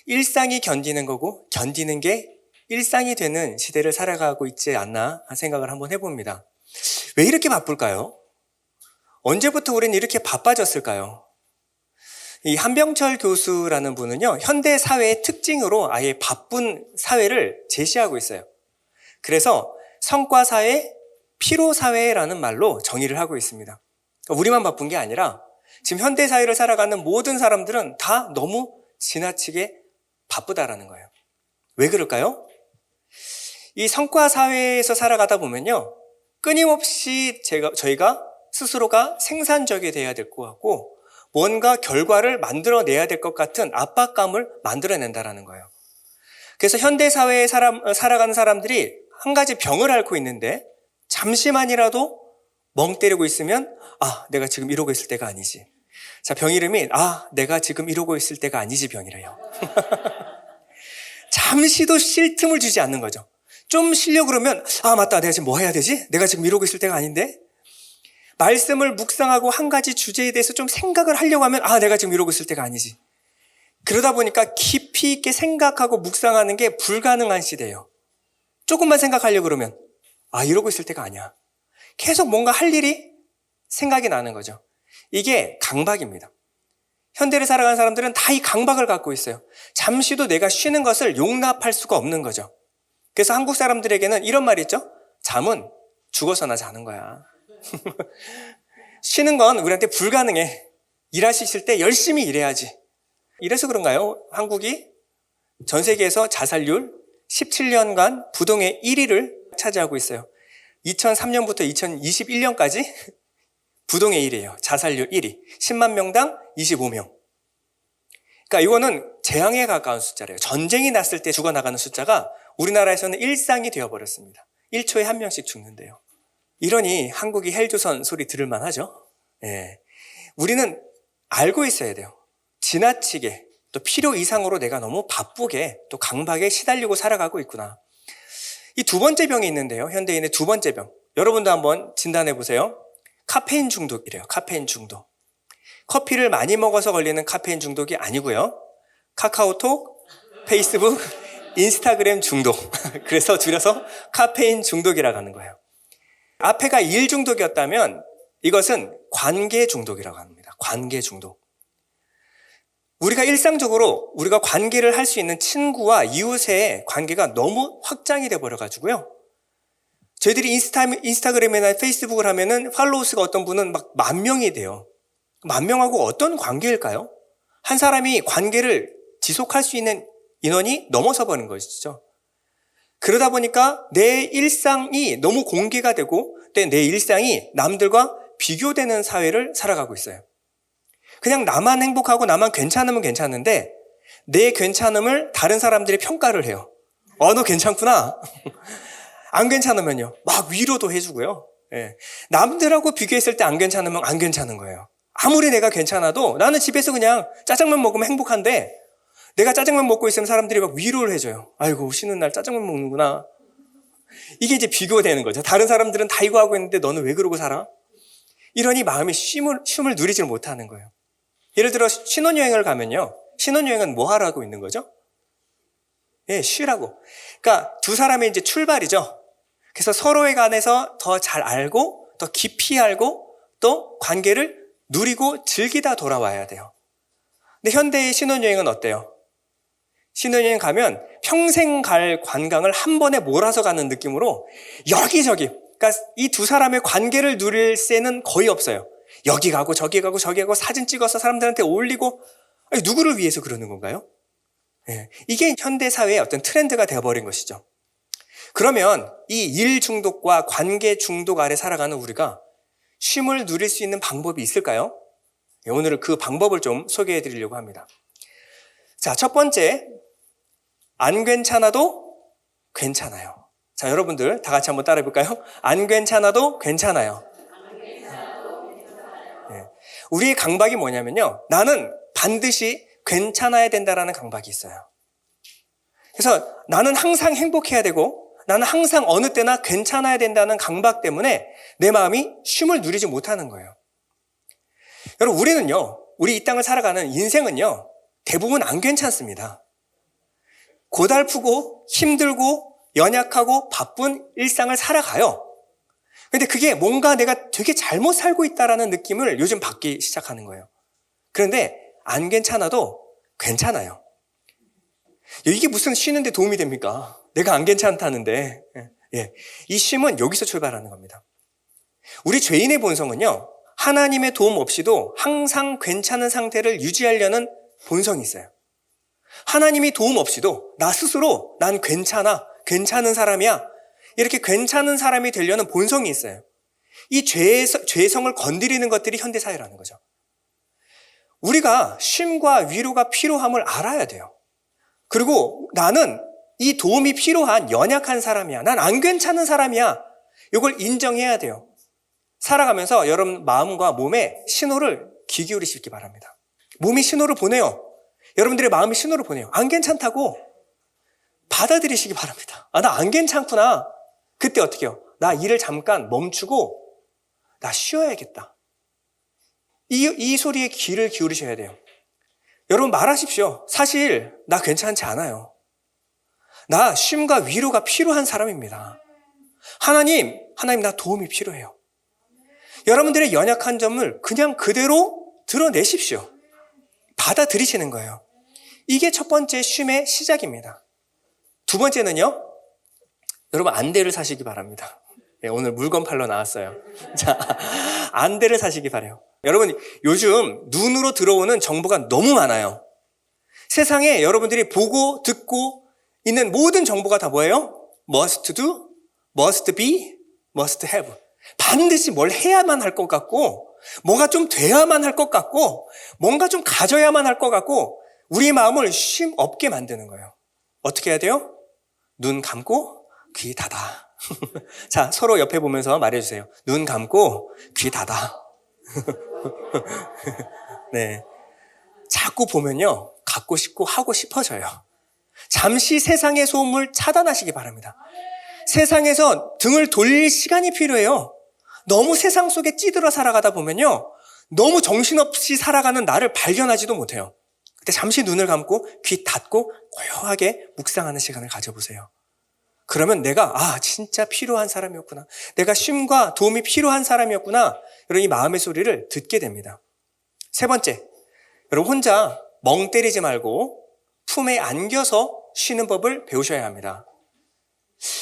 일상이 견디는 거고, 견디는 게 일상이 되는 시대를 살아가고 있지 않나 생각을 한번 해봅니다. 왜 이렇게 바쁠까요? 언제부터 우리는 이렇게 바빠졌을까요? 이 한병철 교수라는 분은요, 현대 사회의 특징으로 아예 바쁜 사회를 제시하고 있어요. 그래서 성과사회, 피로사회라는 말로 정의를 하고 있습니다. 우리만 바쁜 게 아니라 지금 현대 사회를 살아가는 모든 사람들은 다 너무 지나치게 바쁘다라는 거예요. 왜 그럴까요? 이 성과사회에서 살아가다 보면요, 끊임없이 저희가 스스로가 생산적이 돼야 될 것 같고 뭔가 결과를 만들어내야 될 것 같은 압박감을 만들어낸다라는 거예요. 그래서 현대사회에 살아가는 사람들이 한 가지 병을 앓고 있는데 잠시만이라도 멍 때리고 있으면 내가 지금 이러고 있을 때가 아니지. 자, 병 이름이 내가 지금 이러고 있을 때가 아니지 병이래요. 잠시도 쉴 틈을 주지 않는 거죠. 좀 쉬려고 그러면 맞다, 내가 지금 뭐 해야 되지? 내가 지금 이러고 있을 때가 아닌데? 말씀을 묵상하고 한 가지 주제에 대해서 좀 생각을 하려고 하면 내가 지금 이러고 있을 때가 아니지. 그러다 보니까 깊이 있게 생각하고 묵상하는 게 불가능한 시대예요. 조금만 생각하려고 그러면 이러고 있을 때가 아니야. 계속 뭔가 할 일이 생각이 나는 거죠. 이게 강박입니다. 현대를 살아가는 사람들은 다 이 강박을 갖고 있어요. 잠시도 내가 쉬는 것을 용납할 수가 없는 거죠. 그래서 한국 사람들에게는 이런 말이 있죠. 잠은 죽어서나 자는 거야. 쉬는 건 우리한테 불가능해. 일할 수 있을 때 열심히 일해야지. 이래서 그런가요? 한국이 전 세계에서 자살률 17년간 부동의 1위를 차지하고 있어요. 2003년부터 2021년까지 부동의 1위예요. 자살률 1위. 10만 명당 25명. 그러니까 이거는 재앙에 가까운 숫자래요. 전쟁이 났을 때 죽어나가는 숫자가 우리나라에서는 일상이 되어버렸습니다. 1초에 한 명씩 죽는데요. 이러니 한국이 헬조선 소리 들을만 하죠. 예. 우리는 알고 있어야 돼요. 지나치게 또 필요 이상으로 내가 너무 바쁘게 또 강박에 시달리고 살아가고 있구나. 이 두 번째 병이 있는데요. 현대인의 두 번째 병. 여러분도 한번 진단해 보세요. 카페인 중독이래요. 카페인 중독. 커피를 많이 먹어서 걸리는 카페인 중독이 아니고요. 카카오톡, 페이스북, 인스타그램 중독. 그래서 줄여서 카페인 중독이라고 하는 거예요. 앞에가 일 중독이었다면 이것은 관계 중독이라고 합니다. 관계 중독. 우리가 일상적으로 우리가 관계를 할 수 있는 친구와 이웃의 관계가 너무 확장이 돼 버려가지고요. 저희들이 인스타그램이나 페이스북을 하면은 팔로우 수가 어떤 분은 막 10,000명이 돼요. 10,000명하고 어떤 관계일까요? 한 사람이 관계를 지속할 수 있는 인원이 넘어서 버린 것이죠. 그러다 보니까 내 일상이 너무 공개가 되고 내 일상이 남들과 비교되는 사회를 살아가고 있어요. 그냥 나만 행복하고 나만 괜찮으면 괜찮은데 내 괜찮음을 다른 사람들이 평가를 해요. 너 괜찮구나. 안 괜찮으면요. 막 위로도 해주고요. 예. 남들하고 비교했을 때 안 괜찮으면 안 괜찮은 거예요. 아무리 내가 괜찮아도 나는 집에서 그냥 짜장면 먹으면 행복한데 내가 짜장면 먹고 있으면 사람들이 막 위로를 해줘요. 아이고, 쉬는 날 짜장면 먹는구나. 이게 이제 비교되는 거죠. 다른 사람들은 다 이거 하고 있는데 너는 왜 그러고 살아? 이러니 마음이 쉼을 누리질 못하는 거예요. 예를 들어 신혼여행을 가면요. 신혼여행은 뭐 하라고 있는 거죠? 예, 쉬라고. 그러니까 두 사람의 이제 출발이죠. 그래서 서로에 관해서 더 잘 알고 더 깊이 알고 또 관계를 누리고 즐기다 돌아와야 돼요. 근데 현대의 신혼여행은 어때요? 신혼여행 가면 평생 갈 관광을 한 번에 몰아서 가는 느낌으로 여기저기, 그러니까 이 두 사람의 관계를 누릴 새는 거의 없어요. 여기 가고 저기 가고 저기 가고 사진 찍어서 사람들한테 올리고, 아니, 누구를 위해서 그러는 건가요? 네, 이게 현대 사회의 어떤 트렌드가 되어버린 것이죠. 그러면 이 일 중독과 관계 중독 아래 살아가는 우리가 쉼을 누릴 수 있는 방법이 있을까요? 네, 오늘은 그 방법을 좀 소개해 드리려고 합니다. 자, 첫 번째, 안 괜찮아도 괜찮아요. 자, 여러분들 다 같이 한번 따라해 볼까요? 안 괜찮아도 괜찮아요. 네. 우리의 강박이 뭐냐면요, 나는 반드시 괜찮아야 된다라는 강박이 있어요. 그래서 나는 항상 행복해야 되고 나는 항상 어느 때나 괜찮아야 된다는 강박 때문에 내 마음이 쉼을 누리지 못하는 거예요. 여러분, 우리 이 땅을 살아가는 인생은요, 대부분 안 괜찮습니다. 고달프고 힘들고 연약하고 바쁜 일상을 살아가요. 근데 그게 뭔가 내가 되게 잘못 살고 있다라는 느낌을 요즘 받기 시작하는 거예요. 그런데 안 괜찮아도 괜찮아요. 이게 무슨 쉬는데 도움이 됩니까? 내가 안 괜찮다는데. 예. 이 쉼은 여기서 출발하는 겁니다. 우리 죄인의 본성은요, 하나님의 도움 없이도 항상 괜찮은 상태를 유지하려는 본성이 있어요. 하나님이 도움 없이도 나 스스로 난 괜찮아, 괜찮은 사람이야, 이렇게 괜찮은 사람이 되려는 본성이 있어요. 이 죄성을 건드리는 것들이 현대사회라는 거죠. 우리가 쉼과 위로가 필요함을 알아야 돼요. 그리고 나는 이 도움이 필요한 연약한 사람이야, 난 안 괜찮은 사람이야, 이걸 인정해야 돼요. 살아가면서 여러분 마음과 몸에 신호를 귀 기울이시기 바랍니다. 몸이 신호를 보내요. 여러분들의 마음이 신호를 보내요. 안 괜찮다고 받아들이시기 바랍니다. 아, 나 안 괜찮구나. 그때 어떻게 해요? 나 일을 잠깐 멈추고 나 쉬어야겠다. 이 소리에 귀를 기울이셔야 돼요. 여러분 말하십시오. 사실 나 괜찮지 않아요. 나 쉼과 위로가 필요한 사람입니다. 하나님 나 도움이 필요해요. 여러분들의 연약한 점을 그냥 그대로 드러내십시오. 받아들이시는 거예요. 이게 첫 번째 쉼의 시작입니다. 두 번째는요, 여러분 안대를 사시기 바랍니다. 네, 오늘 물건 팔러 나왔어요. 자, 안대를 사시기 바라요. 여러분, 요즘 눈으로 들어오는 정보가 너무 많아요. 세상에 여러분들이 보고 듣고 있는 모든 정보가 다 뭐예요? Must do, must be, must have. 반드시 뭘 해야만 할 것 같고, 뭔가 좀 돼야만 할 것 같고, 뭔가 좀 가져야만 할 것 같고, 우리 마음을 쉼 없게 만드는 거예요. 어떻게 해야 돼요? 눈 감고 귀 닫아. 자, 서로 옆에 보면서 말해주세요. 눈 감고 귀 닫아. 네. 자꾸 보면요, 갖고 싶고 하고 싶어져요. 잠시 세상의 소음을 차단하시기 바랍니다. 세상에서 등을 돌릴 시간이 필요해요. 너무 세상 속에 찌들어 살아가다 보면요, 너무 정신없이 살아가는 나를 발견하지도 못해요. 그때 잠시 눈을 감고 귀 닫고 고요하게 묵상하는 시간을 가져보세요. 그러면 내가 진짜 필요한 사람이었구나, 내가 쉼과 도움이 필요한 사람이었구나, 이런 이 마음의 소리를 듣게 됩니다. 세 번째, 여러분 혼자 멍 때리지 말고 품에 안겨서 쉬는 법을 배우셔야 합니다.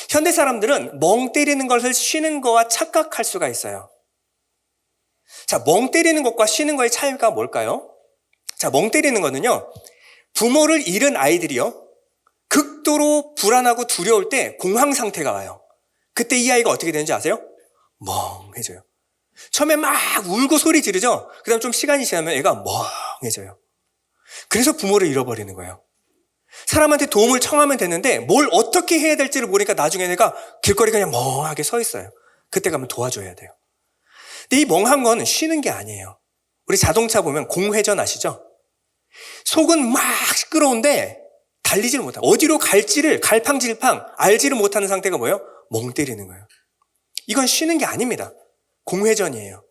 현대 사람들은 멍 때리는 것을 쉬는 거와 착각할 수가 있어요. 자, 멍 때리는 것과 쉬는 거의 차이가 뭘까요? 자, 멍 때리는 거는요, 부모를 잃은 아이들이요, 극도로 불안하고 두려울 때 공황 상태가 와요. 그때 이 아이가 어떻게 되는지 아세요? 멍해져요. 처음에 막 울고 소리 지르죠? 그 다음 좀 시간이 지나면 애가 멍해져요. 그래서 부모를 잃어버리는 거예요. 사람한테 도움을 청하면 되는데 뭘 어떻게 해야 될지를 모르니까 나중에 내가 길거리 그냥 멍하게 서 있어요. 그때 가면 도와줘야 돼요. 근데 이 멍한 건 쉬는 게 아니에요. 우리 자동차 보면 공회전 아시죠? 속은 막 시끄러운데 달리지를 못하고 어디로 갈지를 갈팡질팡 알지를 못하는 상태가 뭐예요? 멍 때리는 거예요. 이건 쉬는 게 아닙니다. 공회전이에요.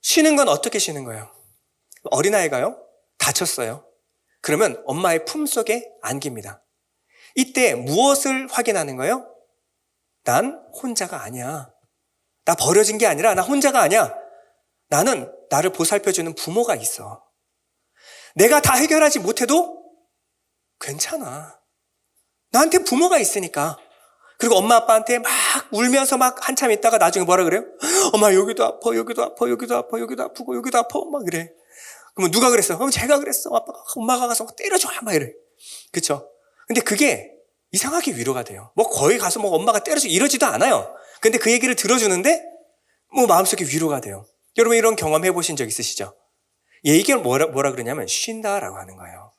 쉬는 건 어떻게 쉬는 거예요? 어린아이가요, 다쳤어요. 그러면 엄마의 품속에 안깁니다. 이때 무엇을 확인하는 거예요? 난 혼자가 아니야. 나 버려진 게 아니라 나 혼자가 아니야. 나는 나를 보살펴주는 부모가 있어. 내가 다 해결하지 못해도 괜찮아. 나한테 부모가 있으니까. 그리고 엄마 아빠한테 막 울면서 막 한참 있다가 나중에 뭐라 그래요? 엄마 여기도 아파, 여기도 아파, 여기도 아파, 여기도 아프고 여기도 아파 막 이래. 그러면 누가 그랬어? 그럼 제가 그랬어. 아빠가, 엄마가 가서 때려줘 막 이래. 그쵸? 근데 그게 이상하게 위로가 돼요. 뭐 거기 가서 뭐 엄마가 때려줘 이러지도 않아요. 근데 그 얘기를 들어주는데 뭐 마음속에 위로가 돼요. 여러분 이런 경험 해보신 적 있으시죠? 이게 뭐라 그러냐면 쉰다라고 하는 거예요.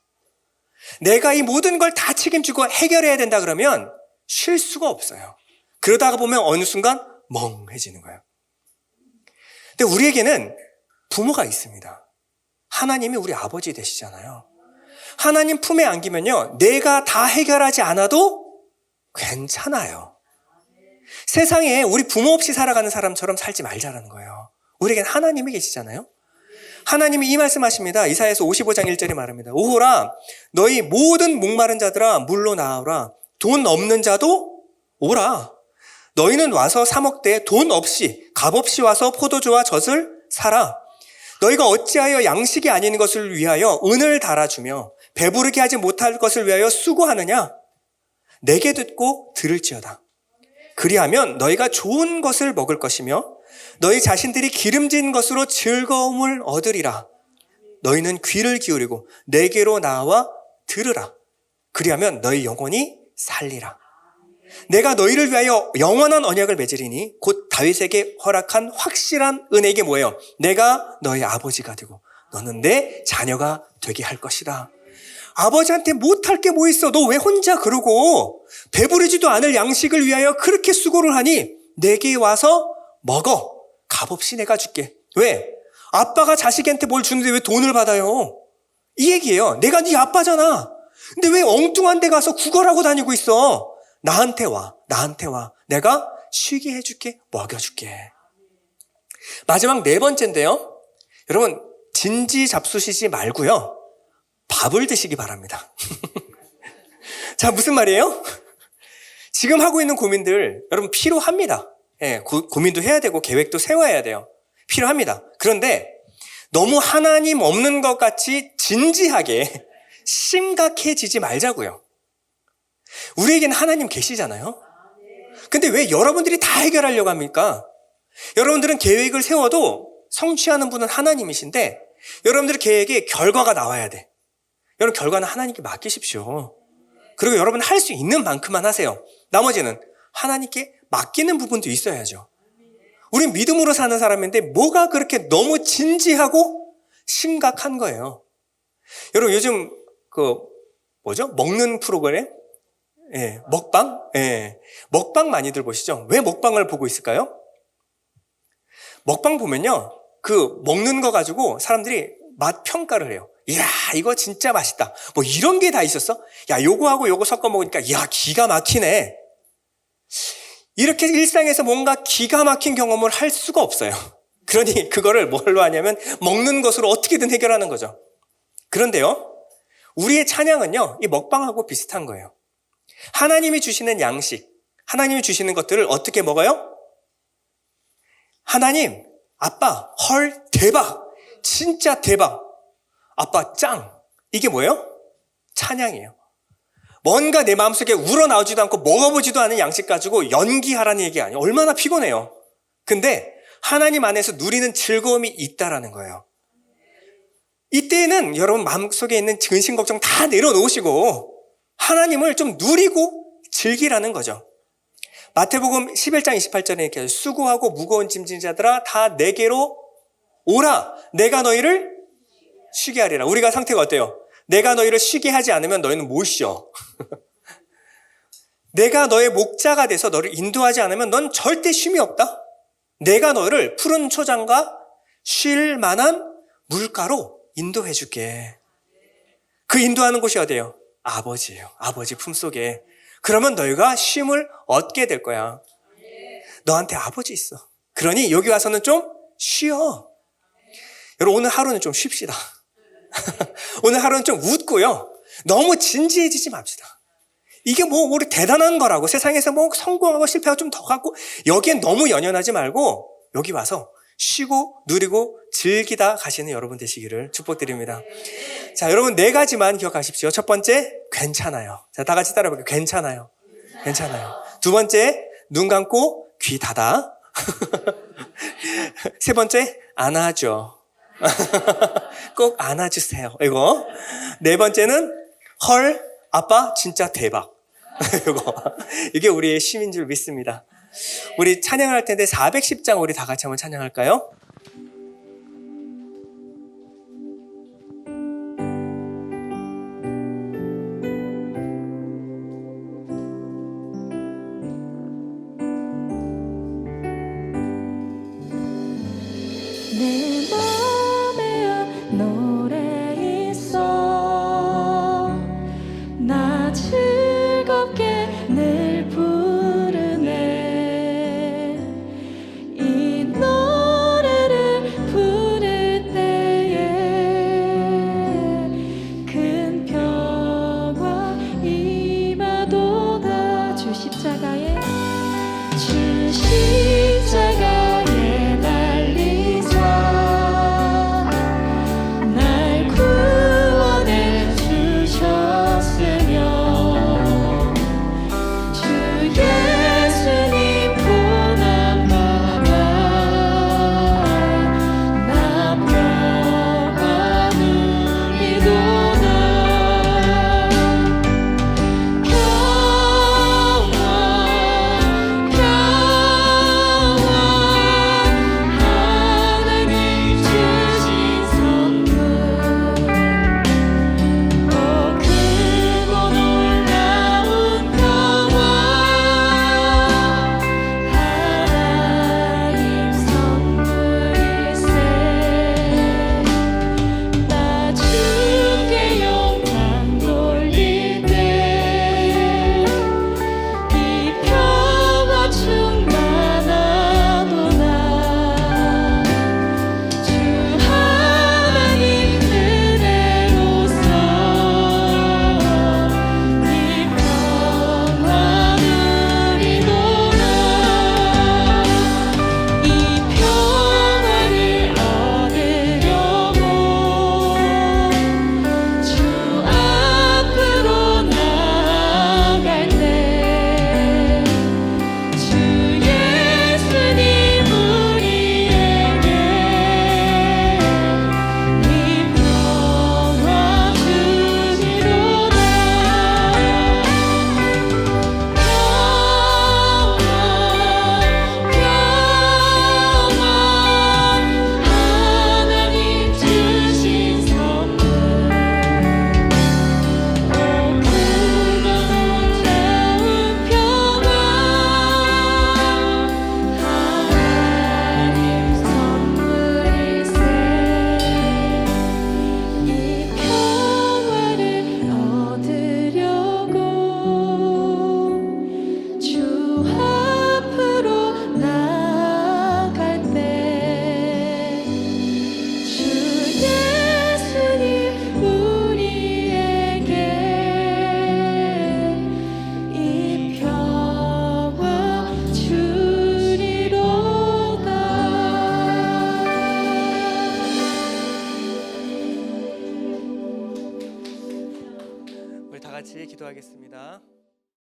내가 이 모든 걸 다 책임지고 해결해야 된다 그러면 쉴 수가 없어요. 그러다가 보면 어느 순간 멍해지는 거예요. 근데 우리에게는 부모가 있습니다. 하나님이 우리 아버지 되시잖아요. 하나님 품에 안기면요, 내가 다 해결하지 않아도 괜찮아요. 세상에 우리 부모 없이 살아가는 사람처럼 살지 말자라는 거예요. 우리에겐 하나님이 계시잖아요. 하나님이 이 말씀하십니다. 이사야서 55장 1절에 말합니다. 오호라 너희 모든 목마른 자들아 물로 나오라. 돈 없는 자도 오라. 너희는 와서 사 먹되 돈 없이 값없이 와서 포도주와 젖을 사라. 너희가 어찌하여 양식이 아닌 것을 위하여 은을 달아주며 배부르게 하지 못할 것을 위하여 수고하느냐? 내게 듣고 들을지어다. 그리하면 너희가 좋은 것을 먹을 것이며 너희 자신들이 기름진 것으로 즐거움을 얻으리라. 너희는 귀를 기울이고 내게로 나와 들으라. 그리하면 너희 영혼이 살리라. 내가 너희를 위하여 영원한 언약을 맺으리니 곧 다윗에게 허락한 확실한 은혜에게 뭐예요? 내가 너희 아버지가 되고 너는 내 자녀가 되게 할 것이다. 아버지한테 못할 게 뭐 있어? 너 왜 혼자 그러고 배부르지도 않을 양식을 위하여 그렇게 수고를 하니 내게 와서 먹어. 값없이 내가 줄게. 왜? 아빠가 자식한테 뭘 주는데 왜 돈을 받아요? 이 얘기예요. 내가 네 아빠잖아. 근데 왜 엉뚱한 데 가서 구걸하고 다니고 있어? 나한테 와. 나한테 와. 내가 쉬게 해줄게. 먹여줄게. 마지막 4번째인데요. 여러분 진지 잡수시지 말고요. 밥을 드시기 바랍니다. 자, 무슨 말이에요? 지금 하고 있는 고민들 여러분 필요합니다. 예, 고민도 해야 되고 계획도 세워야 돼요. 필요합니다. 그런데 너무 하나님 없는 것 같이 진지하게 심각해지지 말자고요. 우리에게는 하나님 계시잖아요. 근데 왜 여러분들이 다 해결하려고 합니까? 여러분들은 계획을 세워도 성취하는 분은 하나님이신데 여러분들의 계획에 결과가 나와야 돼. 여러분 결과는 하나님께 맡기십시오. 그리고 여러분은 할 수 있는 만큼만 하세요. 나머지는 하나님께 맡기는 부분도 있어야죠. 우린 믿음으로 사는 사람인데 뭐가 그렇게 너무 진지하고 심각한 거예요. 여러분 요즘 먹는 프로그램? 예, 먹방? 예, 먹방 많이들 보시죠? 왜 먹방을 보고 있을까요? 먹방 보면요, 그 먹는 거 가지고 사람들이 맛 평가를 해요. 이야, 이거 진짜 맛있다. 뭐 이런 게 다 있었어? 야, 요거하고 요거 섞어 먹으니까 야, 기가 막히네. 이렇게 일상에서 뭔가 기가 막힌 경험을 할 수가 없어요. 그러니 그거를 뭘로 하냐면 먹는 것으로 어떻게든 해결하는 거죠. 그런데요, 우리의 찬양은요, 이 먹방하고 비슷한 거예요. 하나님이 주시는 양식, 하나님이 주시는 것들을 어떻게 먹어요? 하나님, 아빠, 헐, 대박, 진짜 대박, 아빠 짱. 이게 뭐예요? 찬양이에요. 뭔가 내 마음속에 우러나오지도 않고 먹어보지도 않은 양식 가지고 연기하라는 얘기가 아니에요. 얼마나 피곤해요. 근데 하나님 안에서 누리는 즐거움이 있다라는 거예요. 이때는 여러분 마음속에 있는 근심 걱정 다 내려놓으시고 하나님을 좀 누리고 즐기라는 거죠. 마태복음 11장 28절에 이렇게 수고하고 무거운 짐진 자들아 다 내게로 오라. 내가 너희를 쉬게 하리라. 우리가 상태가 어때요? 내가 너희를 쉬게 하지 않으면 너희는 못 쉬어. 내가 너의 목자가 돼서 너를 인도하지 않으면 넌 절대 쉼이 없다. 내가 너를 푸른 초장과 쉴 만한 물가로 인도해 줄게. 그 인도하는 곳이 어디예요? 아버지예요. 아버지 품속에. 그러면 너희가 쉼을 얻게 될 거야. 너한테 아버지 있어. 그러니 여기 와서는 좀 쉬어. 여러분 오늘 하루는 좀 쉽시다. 오늘 하루는 좀 웃고요. 너무 진지해지지 맙시다. 이게 뭐 우리 대단한 거라고 세상에서 뭐 성공하고 실패하고 좀 더 갖고 여기엔 너무 연연하지 말고 여기 와서 쉬고 누리고 즐기다 가시는 여러분 되시기를 축복드립니다. 자, 여러분 4가지만 기억하십시오. 첫 번째, 괜찮아요. 자, 다 같이 따라해볼게요. 괜찮아요. 괜찮아요. 두 번째, 눈 감고 귀 닫아. 세 번째, 안아줘. 꼭 안아주세요. 이거. 네 번째는 헐, 아빠 진짜 대박. 이거. 이게 우리의 힘인 줄 믿습니다. 우리 찬양을 할 텐데 410장 우리 다 같이 한번 찬양할까요? 내 맘에 노래 있어 나 즐겁게 늘 부르네 이 노래를 부를 때에 큰 평화 임하도다 주 십자가에 주